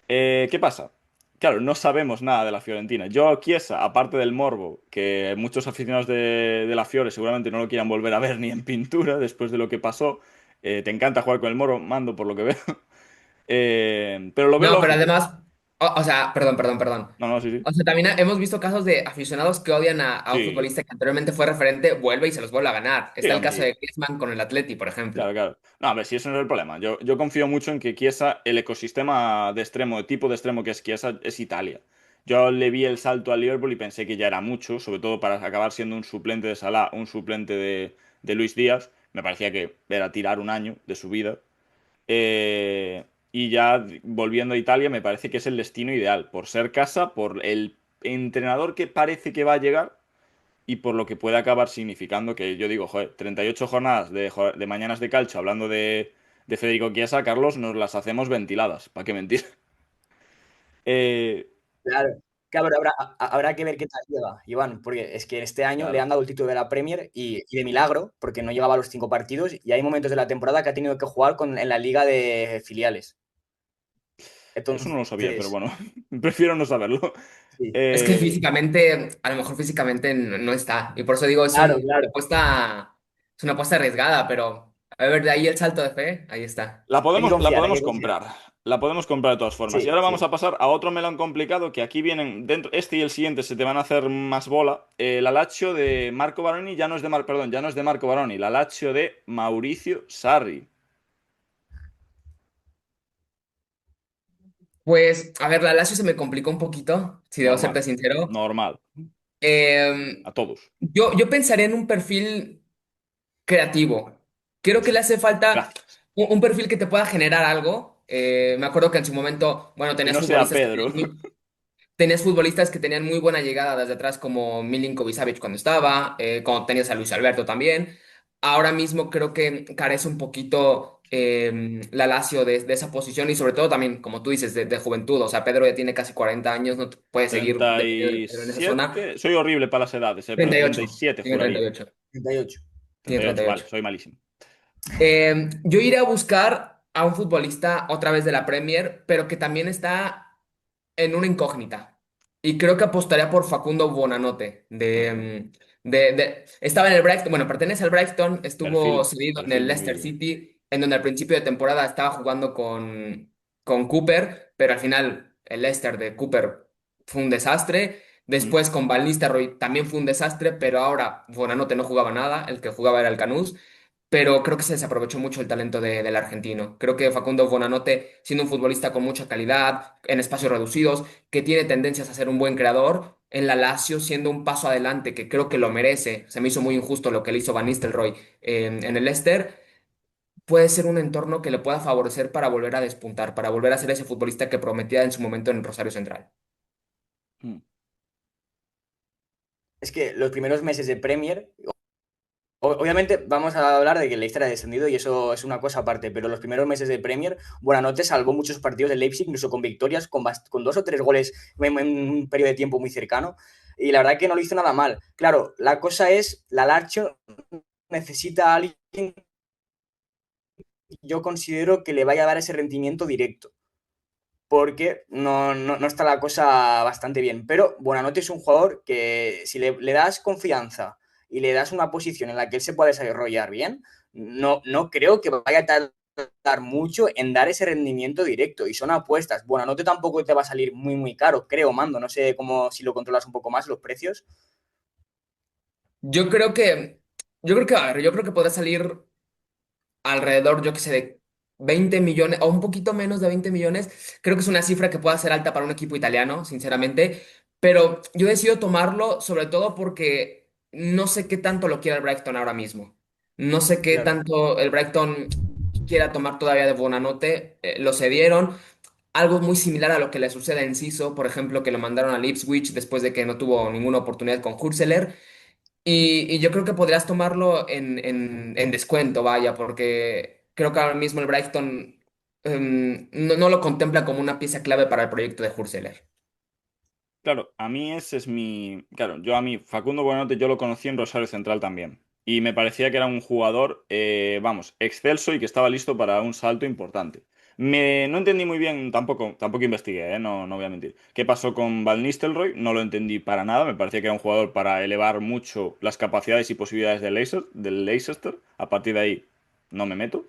[SPEAKER 1] ¿Qué pasa? Claro, no sabemos nada de la Fiorentina. Yo, Chiesa, aparte del morbo, que muchos aficionados de la Fiore seguramente no lo quieran volver a ver ni en pintura después de lo que pasó. Te encanta jugar con el morbo, mando por lo que veo. Pero lo veo
[SPEAKER 2] No, pero
[SPEAKER 1] lógico.
[SPEAKER 2] además, o sea, perdón.
[SPEAKER 1] No, no, sí, sí.
[SPEAKER 2] O sea, también hemos visto casos de aficionados que odian a un
[SPEAKER 1] Sí,
[SPEAKER 2] futbolista que anteriormente fue referente, vuelve y se los vuelve a ganar.
[SPEAKER 1] sí,
[SPEAKER 2] Está el
[SPEAKER 1] hombre.
[SPEAKER 2] caso de Griezmann con el Atleti, por
[SPEAKER 1] Claro,
[SPEAKER 2] ejemplo.
[SPEAKER 1] claro. No, a ver, si ese no es el problema. Yo confío mucho en que Chiesa, el ecosistema de extremo, de tipo de extremo que es Chiesa, es Italia. Yo le vi el salto al Liverpool y pensé que ya era mucho, sobre todo para acabar siendo un suplente de Salah, un suplente de Luis Díaz. Me parecía que era tirar un año de su vida. Y ya volviendo a Italia, me parece que es el destino ideal, por ser casa, por el entrenador que parece que va a llegar y por lo que puede acabar significando que yo digo, joder, 38 jornadas de mañanas de calcio hablando de Federico Chiesa, Carlos, nos las hacemos ventiladas, ¿para qué mentir? Eh,
[SPEAKER 3] Claro. Claro, habrá que ver qué tal llega, Iván, porque es que este año le
[SPEAKER 1] claro,
[SPEAKER 3] han dado el título de la Premier y de milagro, porque no llegaba a los 5 partidos, y hay momentos de la temporada que ha tenido que jugar en la liga de filiales.
[SPEAKER 1] eso no lo sabía, pero
[SPEAKER 3] Entonces,
[SPEAKER 1] bueno, prefiero no saberlo.
[SPEAKER 3] sí.
[SPEAKER 2] Es que
[SPEAKER 1] Eh,
[SPEAKER 2] físicamente, a lo mejor físicamente no está. Y por eso digo,
[SPEAKER 3] Claro, claro.
[SPEAKER 2] es una apuesta arriesgada, pero a ver, de ahí el salto de fe, ahí está.
[SPEAKER 3] Hay que
[SPEAKER 1] la
[SPEAKER 3] confiar, hay
[SPEAKER 1] podemos
[SPEAKER 3] que confiar.
[SPEAKER 1] comprar. La podemos comprar de todas formas. Y
[SPEAKER 3] Sí,
[SPEAKER 1] ahora vamos
[SPEAKER 3] sí.
[SPEAKER 1] a pasar a otro melón complicado que aquí vienen dentro. Este y el siguiente se te van a hacer más bola. La Lazio de Marco Baroni ya no es de perdón, ya no es de Marco Baroni. La Lazio de Mauricio Sarri.
[SPEAKER 2] Pues, a ver, la Lazio se me complicó un poquito, si debo
[SPEAKER 1] Normal.
[SPEAKER 2] serte sincero.
[SPEAKER 1] Normal.
[SPEAKER 2] Em,
[SPEAKER 1] A todos.
[SPEAKER 2] yo pensaría en un perfil creativo. Creo que le hace falta
[SPEAKER 1] Gracias.
[SPEAKER 2] un perfil que te pueda generar algo. Me acuerdo que en su momento, bueno,
[SPEAKER 1] Que no sea Pedro.
[SPEAKER 2] tenías futbolistas que tenían muy buena llegada desde atrás, como Milinkovic-Savic cuando estaba, cuando tenías a Luis Alberto también. Ahora mismo creo que carece un poquito la Lazio de esa posición y sobre todo también, como tú dices, de juventud. O sea, Pedro ya tiene casi 40 años, no puede seguir
[SPEAKER 1] treinta
[SPEAKER 2] dependiendo de
[SPEAKER 1] y
[SPEAKER 2] Pedro en esa zona.
[SPEAKER 1] siete Soy horrible para las edades, pero
[SPEAKER 2] 38,
[SPEAKER 1] 37
[SPEAKER 2] tiene
[SPEAKER 1] juraría.
[SPEAKER 2] 38,
[SPEAKER 3] 38.
[SPEAKER 2] tiene
[SPEAKER 1] 38 vale,
[SPEAKER 2] 38.
[SPEAKER 1] soy malísimo.
[SPEAKER 2] Yo iré a buscar a un futbolista otra vez de la Premier, pero que también está en una incógnita. Y creo que apostaría por Facundo Bonanote. Estaba en el Brighton, bueno, pertenece al Brighton, estuvo
[SPEAKER 1] Perfil.
[SPEAKER 2] cedido en
[SPEAKER 1] Perfil
[SPEAKER 2] el
[SPEAKER 1] muy
[SPEAKER 2] Leicester
[SPEAKER 1] bien.
[SPEAKER 2] City, en donde al principio de temporada estaba jugando con Cooper, pero al final el Leicester de Cooper fue un desastre.
[SPEAKER 1] Mm.
[SPEAKER 2] Después con Van Nistelrooy también fue un desastre, pero ahora Bonanote no jugaba nada, el que jugaba era el Canús, pero creo que se desaprovechó mucho el talento del argentino. Creo que Facundo Bonanote, siendo un futbolista con mucha calidad, en espacios reducidos, que tiene tendencias a ser un buen creador, en la Lazio siendo un paso adelante, que creo que lo merece. Se me hizo muy injusto lo que le hizo Van Nistelrooy en el Leicester. Puede ser un entorno que le pueda favorecer para volver a despuntar, para volver a ser ese futbolista que prometía en su momento en Rosario Central.
[SPEAKER 1] Mm.
[SPEAKER 3] Es que los primeros meses de Premier, obviamente vamos a hablar de que el Leicester ha descendido y eso es una cosa aparte, pero los primeros meses de Premier, Buenanote salvó muchos partidos del Leipzig, incluso con victorias, con 2 o 3 goles en un periodo de tiempo muy cercano. Y la verdad que no lo hizo nada mal. Claro, la cosa es, la Lazio necesita a alguien, yo considero que le vaya a dar ese rendimiento directo, porque no está la cosa bastante bien. Pero Buenanote es un jugador que si le das confianza y le das una posición en la que él se pueda desarrollar bien, no creo que vaya a tardar mucho en dar ese rendimiento directo. Y son apuestas. Buenanote tampoco te va a salir muy, muy caro, creo, Mando. No sé cómo si lo controlas un poco más los precios.
[SPEAKER 2] Yo creo que, a ver, yo creo que podrá salir alrededor, yo que sé, de 20 millones o un poquito menos de 20 millones. Creo que es una cifra que pueda ser alta para un equipo italiano, sinceramente, pero yo decido tomarlo sobre todo porque no sé qué tanto lo quiere el Brighton ahora mismo. No sé qué
[SPEAKER 3] Claro.
[SPEAKER 2] tanto el Brighton quiera tomar todavía de Buonanotte. Lo cedieron. Algo muy similar a lo que le sucede a Enciso, por ejemplo, que lo mandaron al Ipswich después de que no tuvo ninguna oportunidad con Hurseler. Y yo creo que podrías tomarlo en descuento, vaya, porque creo que ahora mismo el Brighton no lo contempla como una pieza clave para el proyecto de Hurseler.
[SPEAKER 1] Claro, a mí ese es mi. Claro, yo a mí, Facundo Buenanote, yo lo conocí en Rosario Central también. Y me parecía que era un jugador, vamos, excelso y que estaba listo para un salto importante. No entendí muy bien, tampoco investigué, no voy a mentir. ¿Qué pasó con Van Nistelrooy? No lo entendí para nada. Me parecía que era un jugador para elevar mucho las capacidades y posibilidades del Leicester. A partir de ahí, no me meto.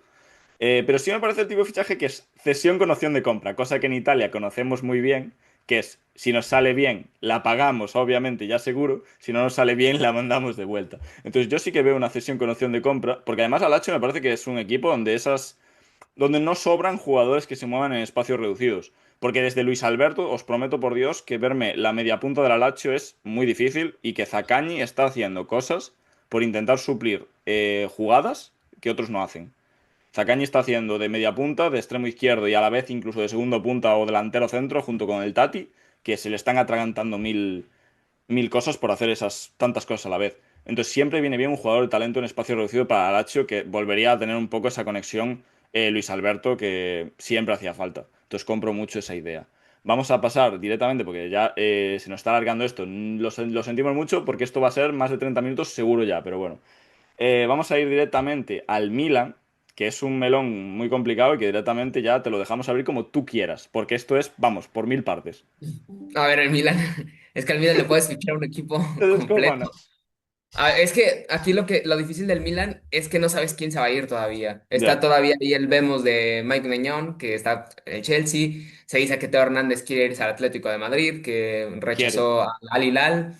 [SPEAKER 1] Pero sí me parece el tipo de fichaje que es cesión con opción de compra, cosa que en Italia conocemos muy bien, que es, si nos sale bien, la pagamos, obviamente, ya seguro, si no nos sale bien, la mandamos de vuelta. Entonces yo sí que veo una cesión con opción de compra, porque además al Lazio me parece que es un equipo donde no sobran jugadores que se muevan en espacios reducidos. Porque desde Luis Alberto, os prometo por Dios que verme la media punta de la Lazio es muy difícil y que Zaccagni está haciendo cosas por intentar suplir jugadas que otros no hacen. Zaccagni está haciendo de media punta, de extremo izquierdo y a la vez incluso de segundo punta o delantero centro junto con el Tati, que se le están atragantando mil cosas por hacer esas tantas cosas a la vez. Entonces siempre viene bien un jugador de talento en espacio reducido para Lazio que volvería a tener un poco esa conexión Luis Alberto que siempre hacía falta. Entonces compro mucho esa idea. Vamos a pasar directamente, porque ya se nos está alargando esto. Lo sentimos mucho porque esto va a ser más de 30 minutos seguro ya, pero bueno. Vamos a ir directamente al Milan, que es un melón muy complicado y que directamente ya te lo dejamos abrir como tú quieras, porque esto es, vamos, por mil partes.
[SPEAKER 2] A ver, el Milan, es que al Milan le puedes fichar un equipo
[SPEAKER 1] Te
[SPEAKER 2] completo.
[SPEAKER 1] descojonas.
[SPEAKER 2] Es que aquí lo difícil del Milan es que no sabes quién se va a ir todavía. Está
[SPEAKER 1] Ya,
[SPEAKER 2] todavía ahí el vemos de Mike Maignan, que está en el Chelsea. Se dice que Teo Hernández quiere irse al Atlético de Madrid, que
[SPEAKER 1] quiere.
[SPEAKER 2] rechazó al Hilal.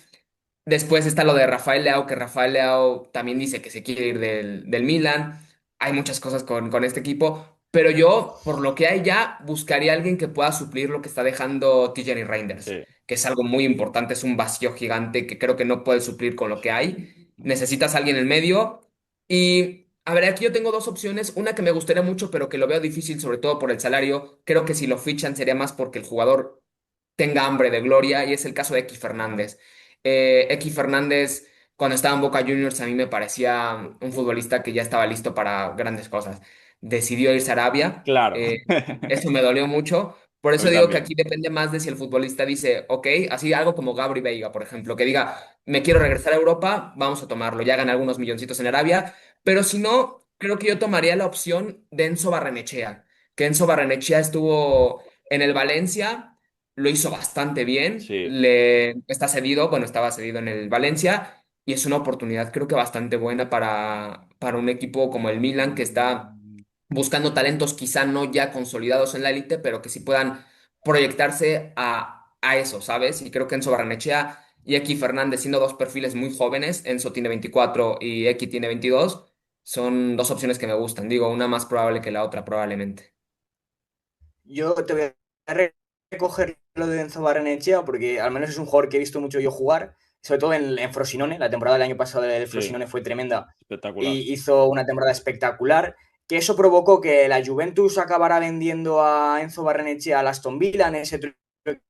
[SPEAKER 2] Después está lo de Rafael Leao, que Rafael Leao también dice que se quiere ir del Milan. Hay muchas cosas con este equipo. Pero yo, por lo que hay ya, buscaría a alguien que pueda suplir lo que está dejando Tijani Reinders,
[SPEAKER 1] Sí.
[SPEAKER 2] que es algo muy importante, es un vacío gigante que creo que no puede suplir con lo que hay. Necesitas a alguien en medio. Y, a ver, aquí yo tengo dos opciones. Una que me gustaría mucho, pero que lo veo difícil, sobre todo por el salario. Creo que si lo fichan sería más porque el jugador tenga hambre de gloria, y es el caso de X Fernández. X Fernández, cuando estaba en Boca Juniors, a mí me parecía un futbolista que ya estaba listo para grandes cosas. Decidió irse a Arabia,
[SPEAKER 1] Claro.
[SPEAKER 2] eso me dolió mucho. Por
[SPEAKER 1] A
[SPEAKER 2] eso
[SPEAKER 1] mí
[SPEAKER 2] digo que
[SPEAKER 1] también.
[SPEAKER 2] aquí depende más de si el futbolista dice, ok, así algo como Gabri Veiga, por ejemplo, que diga, me quiero regresar a Europa, vamos a tomarlo, ya gané algunos milloncitos en Arabia, pero si no, creo que yo tomaría la opción de Enzo Barrenechea, que Enzo Barrenechea estuvo en el Valencia, lo hizo bastante bien,
[SPEAKER 1] Sí.
[SPEAKER 2] le está cedido, bueno, estaba cedido en el Valencia y es una oportunidad creo que bastante buena para un equipo como el Milan que está buscando talentos quizá no ya consolidados en la élite, pero que sí puedan proyectarse a eso, ¿sabes? Y creo que Enzo Barrenechea y X Fernández, siendo dos perfiles muy jóvenes, Enzo tiene 24 y X tiene 22, son dos opciones que me gustan. Digo, una más probable que la otra, probablemente.
[SPEAKER 3] Yo te voy a recoger lo de Enzo Barrenechea porque al menos es un jugador que he visto mucho yo jugar, sobre todo en Frosinone. La temporada del año pasado del
[SPEAKER 1] Sí.
[SPEAKER 3] Frosinone fue tremenda
[SPEAKER 1] Espectacular.
[SPEAKER 3] y hizo una temporada espectacular. Que eso provocó que la Juventus acabara vendiendo a Enzo Barrenechea al Aston Villa en ese truque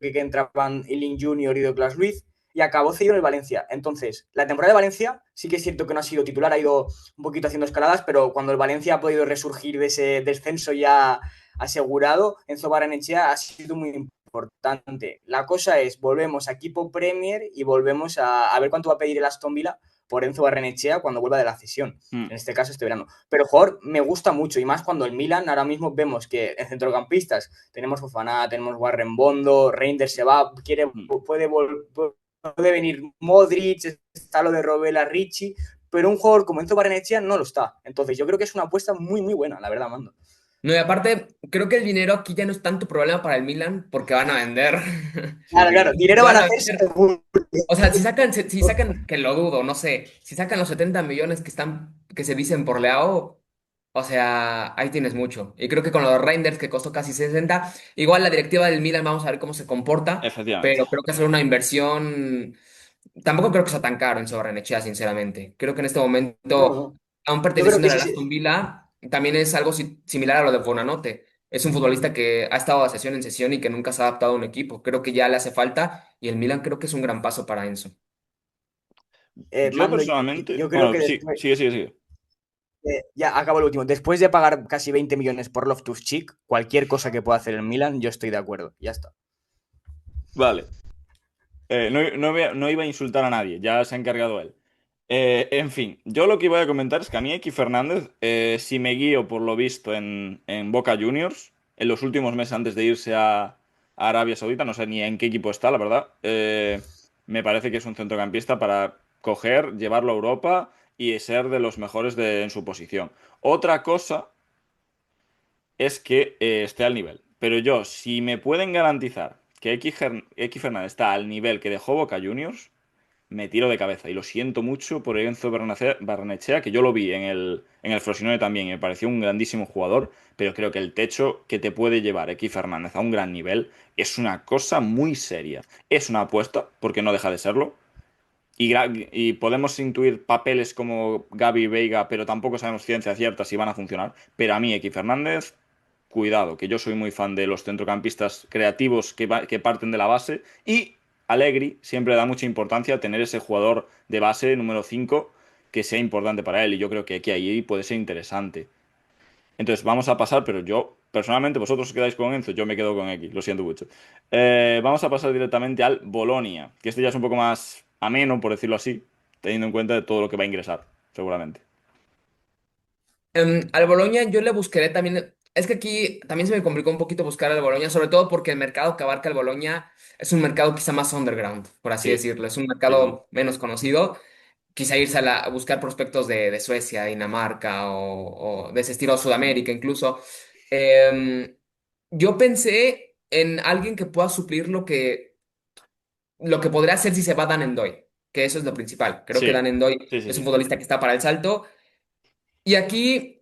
[SPEAKER 3] que entraban Ealing Junior y Douglas Luiz y acabó cedido en el Valencia. Entonces, la temporada de Valencia sí que es cierto que no ha sido titular, ha ido un poquito haciendo escaladas, pero cuando el Valencia ha podido resurgir de ese descenso ya asegurado, Enzo Barrenechea ha sido muy importante. La cosa es, volvemos a equipo Premier y volvemos a ver cuánto va a pedir el Aston Villa por Enzo Barrenechea cuando vuelva de la cesión,
[SPEAKER 1] Mm.
[SPEAKER 3] en este caso este verano. Pero el jugador me gusta mucho y más cuando el Milan, ahora mismo vemos que en centrocampistas tenemos Fofana, tenemos Warren Bondo, Reinders se va,
[SPEAKER 1] Mm.
[SPEAKER 3] puede venir Modric, está lo de Robela Ricci, pero un jugador como Enzo Barrenechea no lo está. Entonces yo creo que es una apuesta muy, muy buena, la verdad, Mando.
[SPEAKER 2] No, y aparte, creo que el dinero aquí ya no es tanto problema para el Milan porque van a vender.
[SPEAKER 1] Sí,
[SPEAKER 3] Claro,
[SPEAKER 1] sí,
[SPEAKER 3] claro,
[SPEAKER 1] sí.
[SPEAKER 3] dinero van
[SPEAKER 2] Van
[SPEAKER 3] a
[SPEAKER 2] a
[SPEAKER 3] hacer
[SPEAKER 2] vender.
[SPEAKER 3] seguro.
[SPEAKER 2] O sea, si sacan, que lo dudo, no sé, si sacan los 70 millones que se dicen por Leao, o sea, ahí tienes mucho. Y creo que con los Reinders, que costó casi 60, igual la directiva del Milan, vamos a ver cómo se comporta,
[SPEAKER 1] Efectivamente.
[SPEAKER 2] pero creo que hacer una inversión, tampoco creo que sea tan caro en Barrenechea, sinceramente. Creo que en este
[SPEAKER 3] No,
[SPEAKER 2] momento,
[SPEAKER 3] no.
[SPEAKER 2] aún
[SPEAKER 3] Yo creo
[SPEAKER 2] perteneciendo
[SPEAKER 3] que
[SPEAKER 2] al
[SPEAKER 3] sí,
[SPEAKER 2] Aston
[SPEAKER 3] sí.
[SPEAKER 2] Villa, también es algo similar a lo de Bonanote. Es un futbolista que ha estado de sesión en sesión y que nunca se ha adaptado a un equipo. Creo que ya le hace falta y el Milan creo que es un gran paso para Enzo.
[SPEAKER 1] Yo
[SPEAKER 3] Mando,
[SPEAKER 1] personalmente,
[SPEAKER 3] yo creo
[SPEAKER 1] bueno,
[SPEAKER 3] que
[SPEAKER 1] sí,
[SPEAKER 3] después,
[SPEAKER 1] sigue, sigue, sigue.
[SPEAKER 3] ya acabo el último. Después de pagar casi 20 millones por Loftus-Cheek, cualquier cosa que pueda hacer el Milan, yo estoy de acuerdo. Ya está.
[SPEAKER 1] Vale. No iba a insultar a nadie, ya se ha encargado él. En fin, yo lo que iba a comentar es que a mí X Fernández, si me guío por lo visto en Boca Juniors, en los últimos meses antes de irse a Arabia Saudita, no sé ni en qué equipo está, la verdad, me parece que es un centrocampista para coger, llevarlo a Europa y ser de los mejores en su posición. Otra cosa es que esté al nivel. Pero yo, si me pueden garantizar que X Fernández está al nivel que dejó Boca Juniors, me tiro de cabeza. Y lo siento mucho por Enzo Barrenechea, que yo lo vi en el Frosinone también y me pareció un grandísimo jugador, pero creo que el techo que te puede llevar X Fernández a un gran nivel es una cosa muy seria. Es una apuesta, porque no deja de serlo. Y podemos intuir papeles como Gaby Veiga, pero tampoco sabemos ciencia cierta si van a funcionar. Pero a mí, X Fernández, cuidado, que yo soy muy fan de los centrocampistas creativos que parten de la base. Y Allegri siempre da mucha importancia a tener ese jugador de base número 5 que sea importante para él. Y yo creo que aquí ahí puede ser interesante. Entonces vamos a pasar, pero yo, personalmente, vosotros os quedáis con Enzo, yo me quedo con X, lo siento mucho. Vamos a pasar directamente al Bolonia, que este ya es un poco más ameno, por decirlo así, teniendo en cuenta de todo lo que va a ingresar, seguramente.
[SPEAKER 2] Al Boloña yo le buscaré también. Es que aquí también se me complicó un poquito buscar al Boloña, sobre todo porque el mercado que abarca el Boloña es un mercado quizá más underground, por así
[SPEAKER 1] Sí,
[SPEAKER 2] decirlo. Es un
[SPEAKER 1] sí, sí.
[SPEAKER 2] mercado menos conocido. Quizá irse a buscar prospectos de Suecia, Dinamarca o de ese estilo Sudamérica incluso. Em, yo pensé en alguien que pueda suplir lo que podría hacer si se va Dan Endoy, que eso es lo principal. Creo que
[SPEAKER 1] Sí,
[SPEAKER 2] Dan Endoy
[SPEAKER 1] sí, sí,
[SPEAKER 2] es un
[SPEAKER 1] sí.
[SPEAKER 2] futbolista que está para el salto. Y aquí.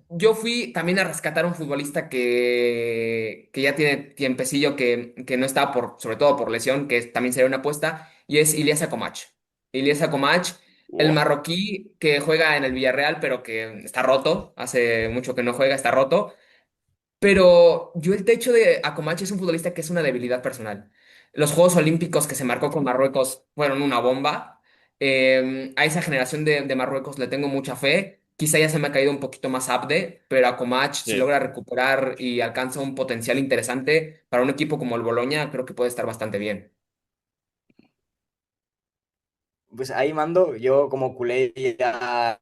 [SPEAKER 2] yo fui también a rescatar a un futbolista que ya tiene tiempecillo que no está sobre todo por lesión, también sería una apuesta, y es Ilyas Akomach. Ilyas Akomach, el
[SPEAKER 1] Wow.
[SPEAKER 2] marroquí que juega en el Villarreal, pero que está roto, hace mucho que no juega, está roto. Pero yo el techo de Akomachi es un futbolista que es una debilidad personal. Los Juegos Olímpicos que se marcó con Marruecos fueron una bomba. A esa generación de Marruecos le tengo mucha fe. Quizá ya se me ha caído un poquito más Abde, pero Akomach si
[SPEAKER 1] Sí.
[SPEAKER 2] logra recuperar y alcanza un potencial interesante para un equipo como el Boloña, creo que puede estar bastante bien.
[SPEAKER 3] Pues ahí mando, yo como culé ya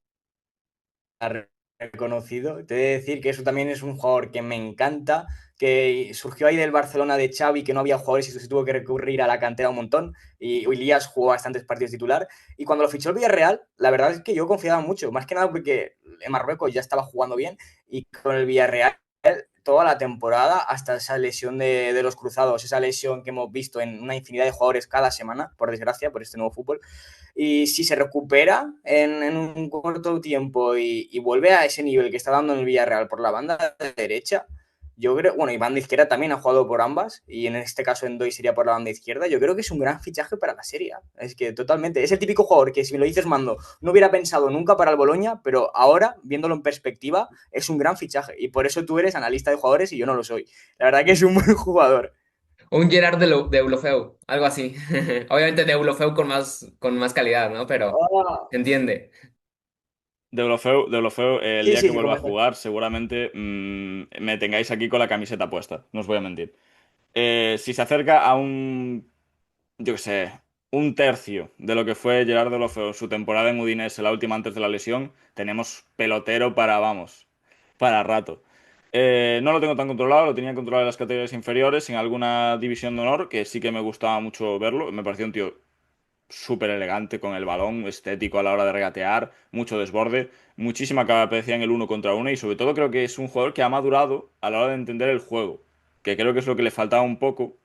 [SPEAKER 3] reconocido. Te he de decir que eso también es un jugador que me encanta, que surgió ahí del Barcelona de Xavi, que no había jugadores y se tuvo que recurrir a la cantera un montón. Y Ilías jugó bastantes partidos titular. Y cuando lo fichó el Villarreal, la verdad es que yo confiaba mucho, más que nada porque en Marruecos ya estaba jugando bien y con el Villarreal toda la temporada hasta esa lesión de los cruzados, esa lesión que hemos visto en una infinidad de jugadores cada semana, por desgracia, por este nuevo fútbol. Y si se recupera en un corto tiempo y vuelve a ese nivel que está dando en el Villarreal por la banda derecha, yo creo, bueno, y banda izquierda también ha jugado por ambas, y en este caso en Doi sería por la banda izquierda, yo creo que es un gran fichaje para la Serie A. Es que totalmente, es el típico jugador que si me lo dices Mando, no hubiera pensado nunca para el Boloña, pero ahora, viéndolo en perspectiva, es un gran fichaje, y por eso tú eres analista de jugadores y yo no lo soy. La verdad que es un buen jugador.
[SPEAKER 2] Un Gerard de Eulofeu, algo así. Obviamente de Eulofeu con más calidad, ¿no? Pero
[SPEAKER 3] Ah,
[SPEAKER 2] se entiende.
[SPEAKER 1] De Deulofeu, el
[SPEAKER 3] sí,
[SPEAKER 1] día que
[SPEAKER 3] sí, que
[SPEAKER 1] vuelva a
[SPEAKER 3] comenta.
[SPEAKER 1] jugar, seguramente me tengáis aquí con la camiseta puesta, no os voy a mentir. Si se acerca a yo qué sé, un tercio de lo que fue Gerard Deulofeu en su temporada en Udinese, la última antes de la lesión, tenemos pelotero para, vamos, para rato. No lo tengo tan controlado, lo tenía controlado en las categorías inferiores, en alguna división de honor, que sí que me gustaba mucho verlo. Me parecía un tío súper elegante con el balón, estético a la hora de regatear, mucho desborde, muchísima capacidad en el uno contra uno y sobre todo creo que es un jugador que ha madurado a la hora de entender el juego, que creo que es lo que le faltaba un poco.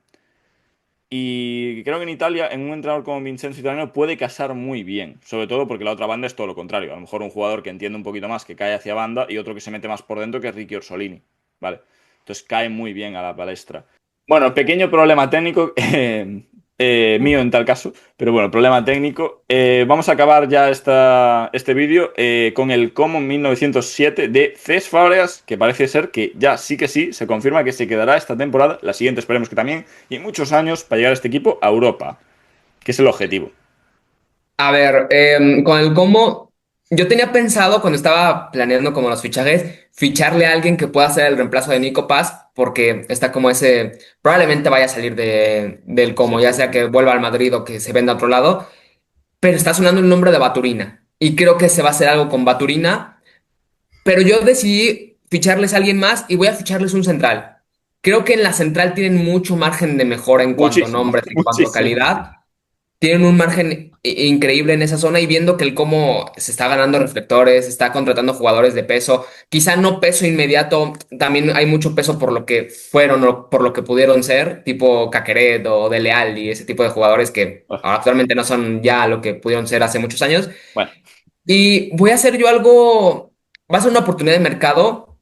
[SPEAKER 1] Y creo que en Italia, en un entrenador como Vincenzo Italiano, puede casar muy bien. Sobre todo porque la otra banda es todo lo contrario. A lo mejor un jugador que entiende un poquito más, que cae hacia banda, y otro que se mete más por dentro, que es Ricky Orsolini. ¿Vale? Entonces cae muy bien a la palestra. Bueno, pequeño problema técnico mío en tal caso, pero bueno, problema técnico. Vamos a acabar ya este vídeo con el Common 1907 de Cesc Fàbregas, que parece ser que ya sí que sí, se confirma que se quedará esta temporada, la siguiente esperemos que también, y muchos años para llegar este equipo a Europa, que es el objetivo.
[SPEAKER 2] A ver, con el combo, yo tenía pensado cuando estaba planeando como los fichajes, ficharle a alguien que pueda hacer el reemplazo de Nico Paz, porque está como probablemente vaya a salir del
[SPEAKER 1] Sí,
[SPEAKER 2] como, ya sea que
[SPEAKER 1] seguramente.
[SPEAKER 2] vuelva al Madrid o que se venda a otro lado, pero está sonando el nombre de Baturina, y creo que se va a hacer algo con Baturina, pero yo decidí ficharles a alguien más y voy a ficharles un central. Creo que en la central tienen mucho margen de mejora en cuanto a
[SPEAKER 1] Muchísimo,
[SPEAKER 2] nombres, en cuanto a
[SPEAKER 1] muchísimo.
[SPEAKER 2] calidad. Tienen un margen increíble en esa zona y viendo que el Como se está ganando reflectores, está contratando jugadores de peso, quizá no peso inmediato, también hay mucho peso por lo que fueron o por lo que pudieron ser, tipo Caqueret o Dele Alli, ese tipo de jugadores que
[SPEAKER 1] Ah,
[SPEAKER 2] actualmente no son ya lo que pudieron ser hace muchos años.
[SPEAKER 1] bueno,
[SPEAKER 2] Y voy a hacer yo algo, va a ser una oportunidad de mercado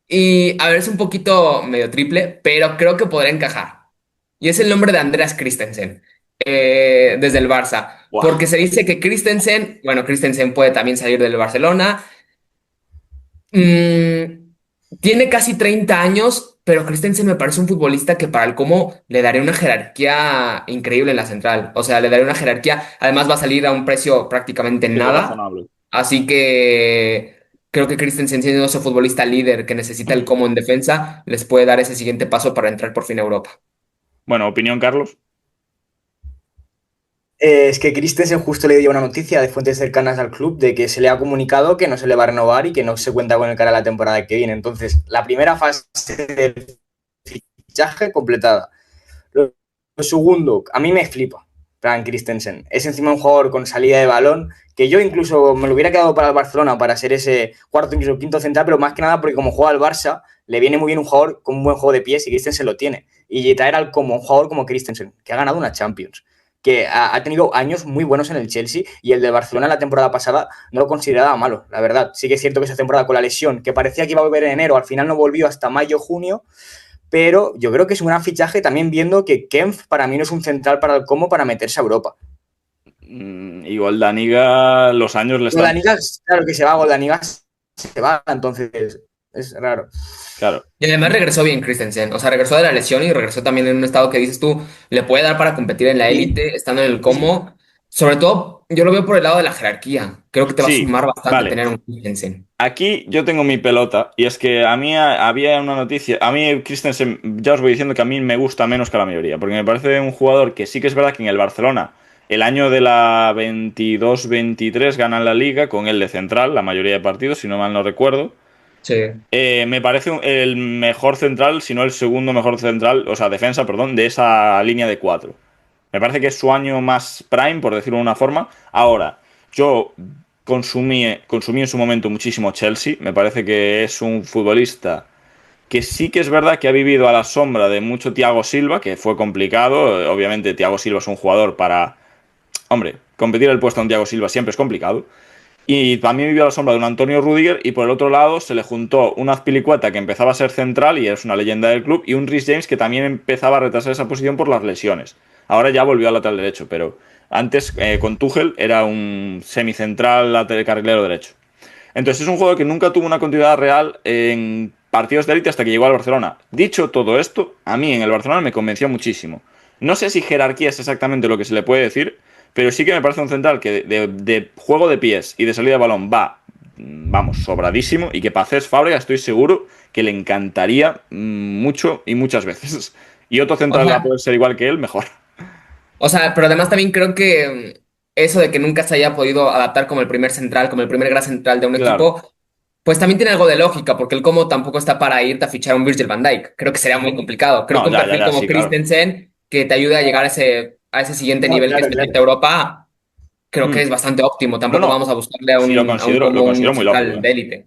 [SPEAKER 2] y a ver, es un poquito medio triple, pero creo que podrá encajar. Y es el nombre de Andreas Christensen, desde el Barça.
[SPEAKER 1] buah.
[SPEAKER 2] Porque se dice que Christensen, bueno, Christensen puede también salir del Barcelona. mm, Tiene casi 30 años, pero Christensen me parece un futbolista que para el Como le daría una jerarquía increíble en la central. O sea, le daría una jerarquía. Además, va a salir a un precio prácticamente
[SPEAKER 1] Sí,
[SPEAKER 2] nada.
[SPEAKER 1] razonable.
[SPEAKER 2] Así que creo que Christensen, siendo ese futbolista líder que necesita el Como en defensa, les puede dar ese siguiente paso para entrar por fin a Europa.
[SPEAKER 1] Bueno, opinión, Carlos.
[SPEAKER 3] Es que Christensen justo le dio una noticia de fuentes cercanas al club de que se le ha comunicado que no se le va a renovar y que no se cuenta con el cara a la temporada que viene. Entonces, la primera fase del fichaje completada. Lo segundo, a mí me flipa, Plan Christensen. Es encima un jugador con salida de balón que yo incluso me lo hubiera quedado para el Barcelona para ser ese cuarto, incluso quinto central, pero más que nada porque como juega al Barça, le viene muy bien un jugador con un buen juego de pies y Christensen lo tiene. Y traer al como un jugador como Christensen, que ha ganado una Champions, que ha tenido años muy buenos en el Chelsea y el de Barcelona la temporada pasada no lo consideraba malo, la verdad. Sí que es cierto que esa temporada con la lesión, que parecía que iba a volver en enero, al final no volvió hasta mayo, junio, pero yo creo que es un gran fichaje también viendo que Kempf para mí no es un central para el Como para meterse a Europa.
[SPEAKER 1] Igual Daniga los años le están...
[SPEAKER 3] Goldaniga, claro que se va, Goldaniga se va, entonces es raro.
[SPEAKER 1] Claro.
[SPEAKER 2] Y además regresó bien Christensen, o sea, regresó de la lesión y regresó también en un estado que dices tú, le puede dar para competir en la
[SPEAKER 3] Sí,
[SPEAKER 2] élite, estando en el
[SPEAKER 3] sí, sí.
[SPEAKER 2] Como. Sobre todo, yo lo veo por el lado de la jerarquía. Creo que te va a
[SPEAKER 1] Sí,
[SPEAKER 2] sumar bastante
[SPEAKER 1] vale.
[SPEAKER 2] tener un Christensen.
[SPEAKER 1] Aquí yo tengo mi pelota y es que a mí había una noticia, a mí Christensen, ya os voy diciendo que a mí me gusta menos que a la mayoría, porque me parece un jugador que sí que es verdad que en el Barcelona, el año de la 22-23 ganan la liga con él de central, la mayoría de partidos, si no mal no recuerdo.
[SPEAKER 2] Sí.
[SPEAKER 1] Me parece el mejor central, si no el segundo mejor central, o sea, defensa, perdón, de esa línea de cuatro. Me parece que es su año más prime, por decirlo de una forma. Ahora, yo consumí en su momento muchísimo Chelsea. Me parece que es un futbolista que sí que es verdad que ha vivido a la sombra de mucho Thiago Silva, que fue complicado. Obviamente, Thiago Silva es un jugador para... Hombre, competir el puesto a un Thiago Silva siempre es complicado. Y también vivió a la sombra de un Antonio Rudiger y por el otro lado se le juntó un Azpilicueta que empezaba a ser central y es una leyenda del club y un Reece James que también empezaba a retrasar esa posición por las lesiones. Ahora ya volvió al lateral derecho, pero antes con Tuchel era un semicentral lateral carrilero derecho. Entonces es un jugador que nunca tuvo una continuidad real en partidos de élite hasta que llegó al Barcelona. Dicho todo esto, a mí en el Barcelona me convenció muchísimo. No sé si jerarquía es exactamente lo que se le puede decir, pero sí que me parece un central que de juego de pies y de salida de balón va, vamos, sobradísimo y que para Cesc Fábregas estoy seguro que le encantaría mucho y muchas veces. Y otro
[SPEAKER 2] O
[SPEAKER 1] central a
[SPEAKER 2] sea,
[SPEAKER 1] poder ser igual que él, mejor.
[SPEAKER 2] pero además también creo que eso de que nunca se haya podido adaptar como el primer central, como el primer gran central de un
[SPEAKER 1] Claro.
[SPEAKER 2] equipo, pues también tiene algo de lógica, porque el Como tampoco está para irte a fichar a un Virgil van Dijk. Creo que sería muy complicado. Creo
[SPEAKER 1] No,
[SPEAKER 2] que un
[SPEAKER 1] ya, ya,
[SPEAKER 2] perfil
[SPEAKER 1] ya,
[SPEAKER 2] como
[SPEAKER 1] sí, claro.
[SPEAKER 2] Christensen, que te ayude a llegar a ese siguiente
[SPEAKER 3] No,
[SPEAKER 2] nivel que es
[SPEAKER 3] claro,
[SPEAKER 2] meterte
[SPEAKER 3] claro.
[SPEAKER 2] a Europa, creo que
[SPEAKER 1] Hmm.
[SPEAKER 2] es bastante óptimo.
[SPEAKER 1] No,
[SPEAKER 2] Tampoco
[SPEAKER 1] no,
[SPEAKER 2] vamos a buscarle
[SPEAKER 1] sí
[SPEAKER 2] a un
[SPEAKER 1] lo
[SPEAKER 2] Como un
[SPEAKER 1] considero muy lógico,
[SPEAKER 2] central
[SPEAKER 1] ¿eh?
[SPEAKER 2] de élite.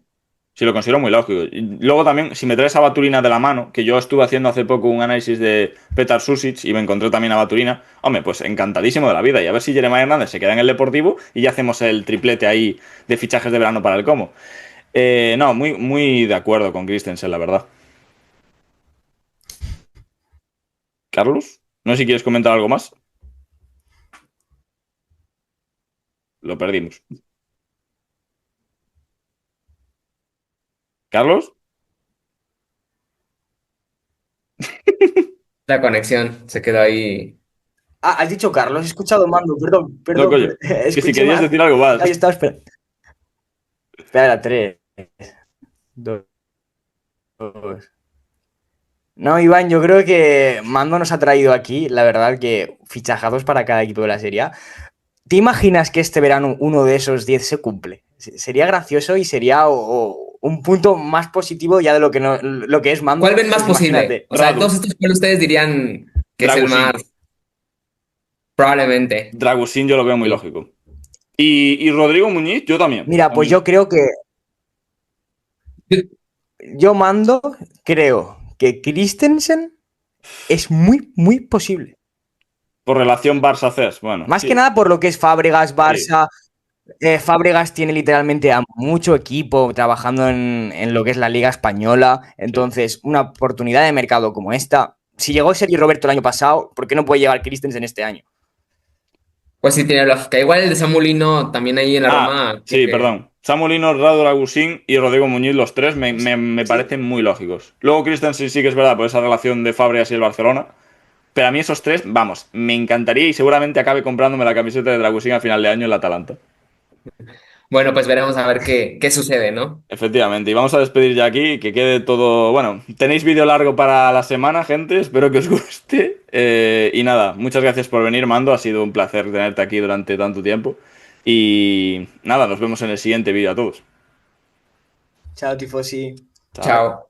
[SPEAKER 1] Sí, lo considero muy lógico. Y luego también, si me traes a Baturina de la mano, que yo estuve haciendo hace poco un análisis de Petar Susic y me encontré también a Baturina, hombre, pues encantadísimo de la vida. Y a ver si Jeremiah Hernández se queda en el Deportivo y ya hacemos el triplete ahí de fichajes de verano para el Como. No, muy, muy de acuerdo con Christensen, la verdad. Carlos, no sé si quieres comentar algo más. Lo perdimos. ¿Carlos?
[SPEAKER 2] La conexión se quedó ahí.
[SPEAKER 3] Ah, has dicho Carlos, he escuchado Mando, perdón,
[SPEAKER 1] No,
[SPEAKER 3] perdón,
[SPEAKER 1] coño. Que si
[SPEAKER 3] escuché
[SPEAKER 1] querías
[SPEAKER 3] mal.
[SPEAKER 1] decir algo
[SPEAKER 3] Ahí
[SPEAKER 1] más.
[SPEAKER 3] estaba esperando. Espera, 3, 2. No, Iván, yo creo que Mando nos ha traído aquí, la verdad, que fichajados para cada equipo de la Serie A. ¿Te imaginas que este verano uno de esos 10 se cumple? Sería gracioso y sería un punto más positivo ya de lo que, no, lo que es Mando.
[SPEAKER 2] ¿Cuál ven más
[SPEAKER 3] Pues
[SPEAKER 2] posible?
[SPEAKER 3] imagínate.
[SPEAKER 2] O sea, de
[SPEAKER 1] Radu,
[SPEAKER 2] todos estos, ¿cuál ustedes dirían que es el más
[SPEAKER 1] Dragusin.
[SPEAKER 2] probablemente?
[SPEAKER 1] Dragusin yo lo veo muy
[SPEAKER 2] Sí.
[SPEAKER 1] lógico. Y Rodrigo Muñiz, yo también.
[SPEAKER 3] Mira, pues
[SPEAKER 1] También.
[SPEAKER 3] yo creo que yo Mando, creo que Christensen es muy, muy posible.
[SPEAKER 1] Por relación Barça-CES, bueno,
[SPEAKER 3] Más que
[SPEAKER 1] sí,
[SPEAKER 3] nada por lo que es Fábregas,
[SPEAKER 1] sí,
[SPEAKER 3] Barça. Fábregas tiene literalmente a mucho equipo trabajando en lo que es la Liga Española.
[SPEAKER 1] sí.
[SPEAKER 3] Entonces, una oportunidad de mercado como esta. Si llegó Sergio Roberto el año pasado, ¿por qué no puede llegar Christensen este año?
[SPEAKER 2] Pues sí, tiene lógica. Igual el de Samu Lino también ahí en la
[SPEAKER 1] Ah,
[SPEAKER 2] Roma, creo
[SPEAKER 1] sí,
[SPEAKER 2] que
[SPEAKER 1] perdón. Samu Lino, Radu Dragusin y Rodrigo Muñiz, los tres me
[SPEAKER 3] Sí.
[SPEAKER 1] parecen muy lógicos. Luego Christensen sí que es verdad por esa relación de Fábregas y el Barcelona. Pero a mí esos tres, vamos, me encantaría y seguramente acabe comprándome la camiseta de Dragusin a final de año en la Atalanta.
[SPEAKER 2] bueno, pues veremos a ver qué sucede, ¿no?
[SPEAKER 1] Efectivamente, y vamos a despedir ya aquí, que quede todo... Bueno, tenéis vídeo largo para la semana, gente, espero que os guste. Y nada, muchas gracias por venir, Mando, ha sido un placer tenerte aquí durante tanto tiempo. Y nada, nos vemos en el siguiente vídeo a todos.
[SPEAKER 3] Chao, tifosi.
[SPEAKER 1] Chao.
[SPEAKER 2] Chao.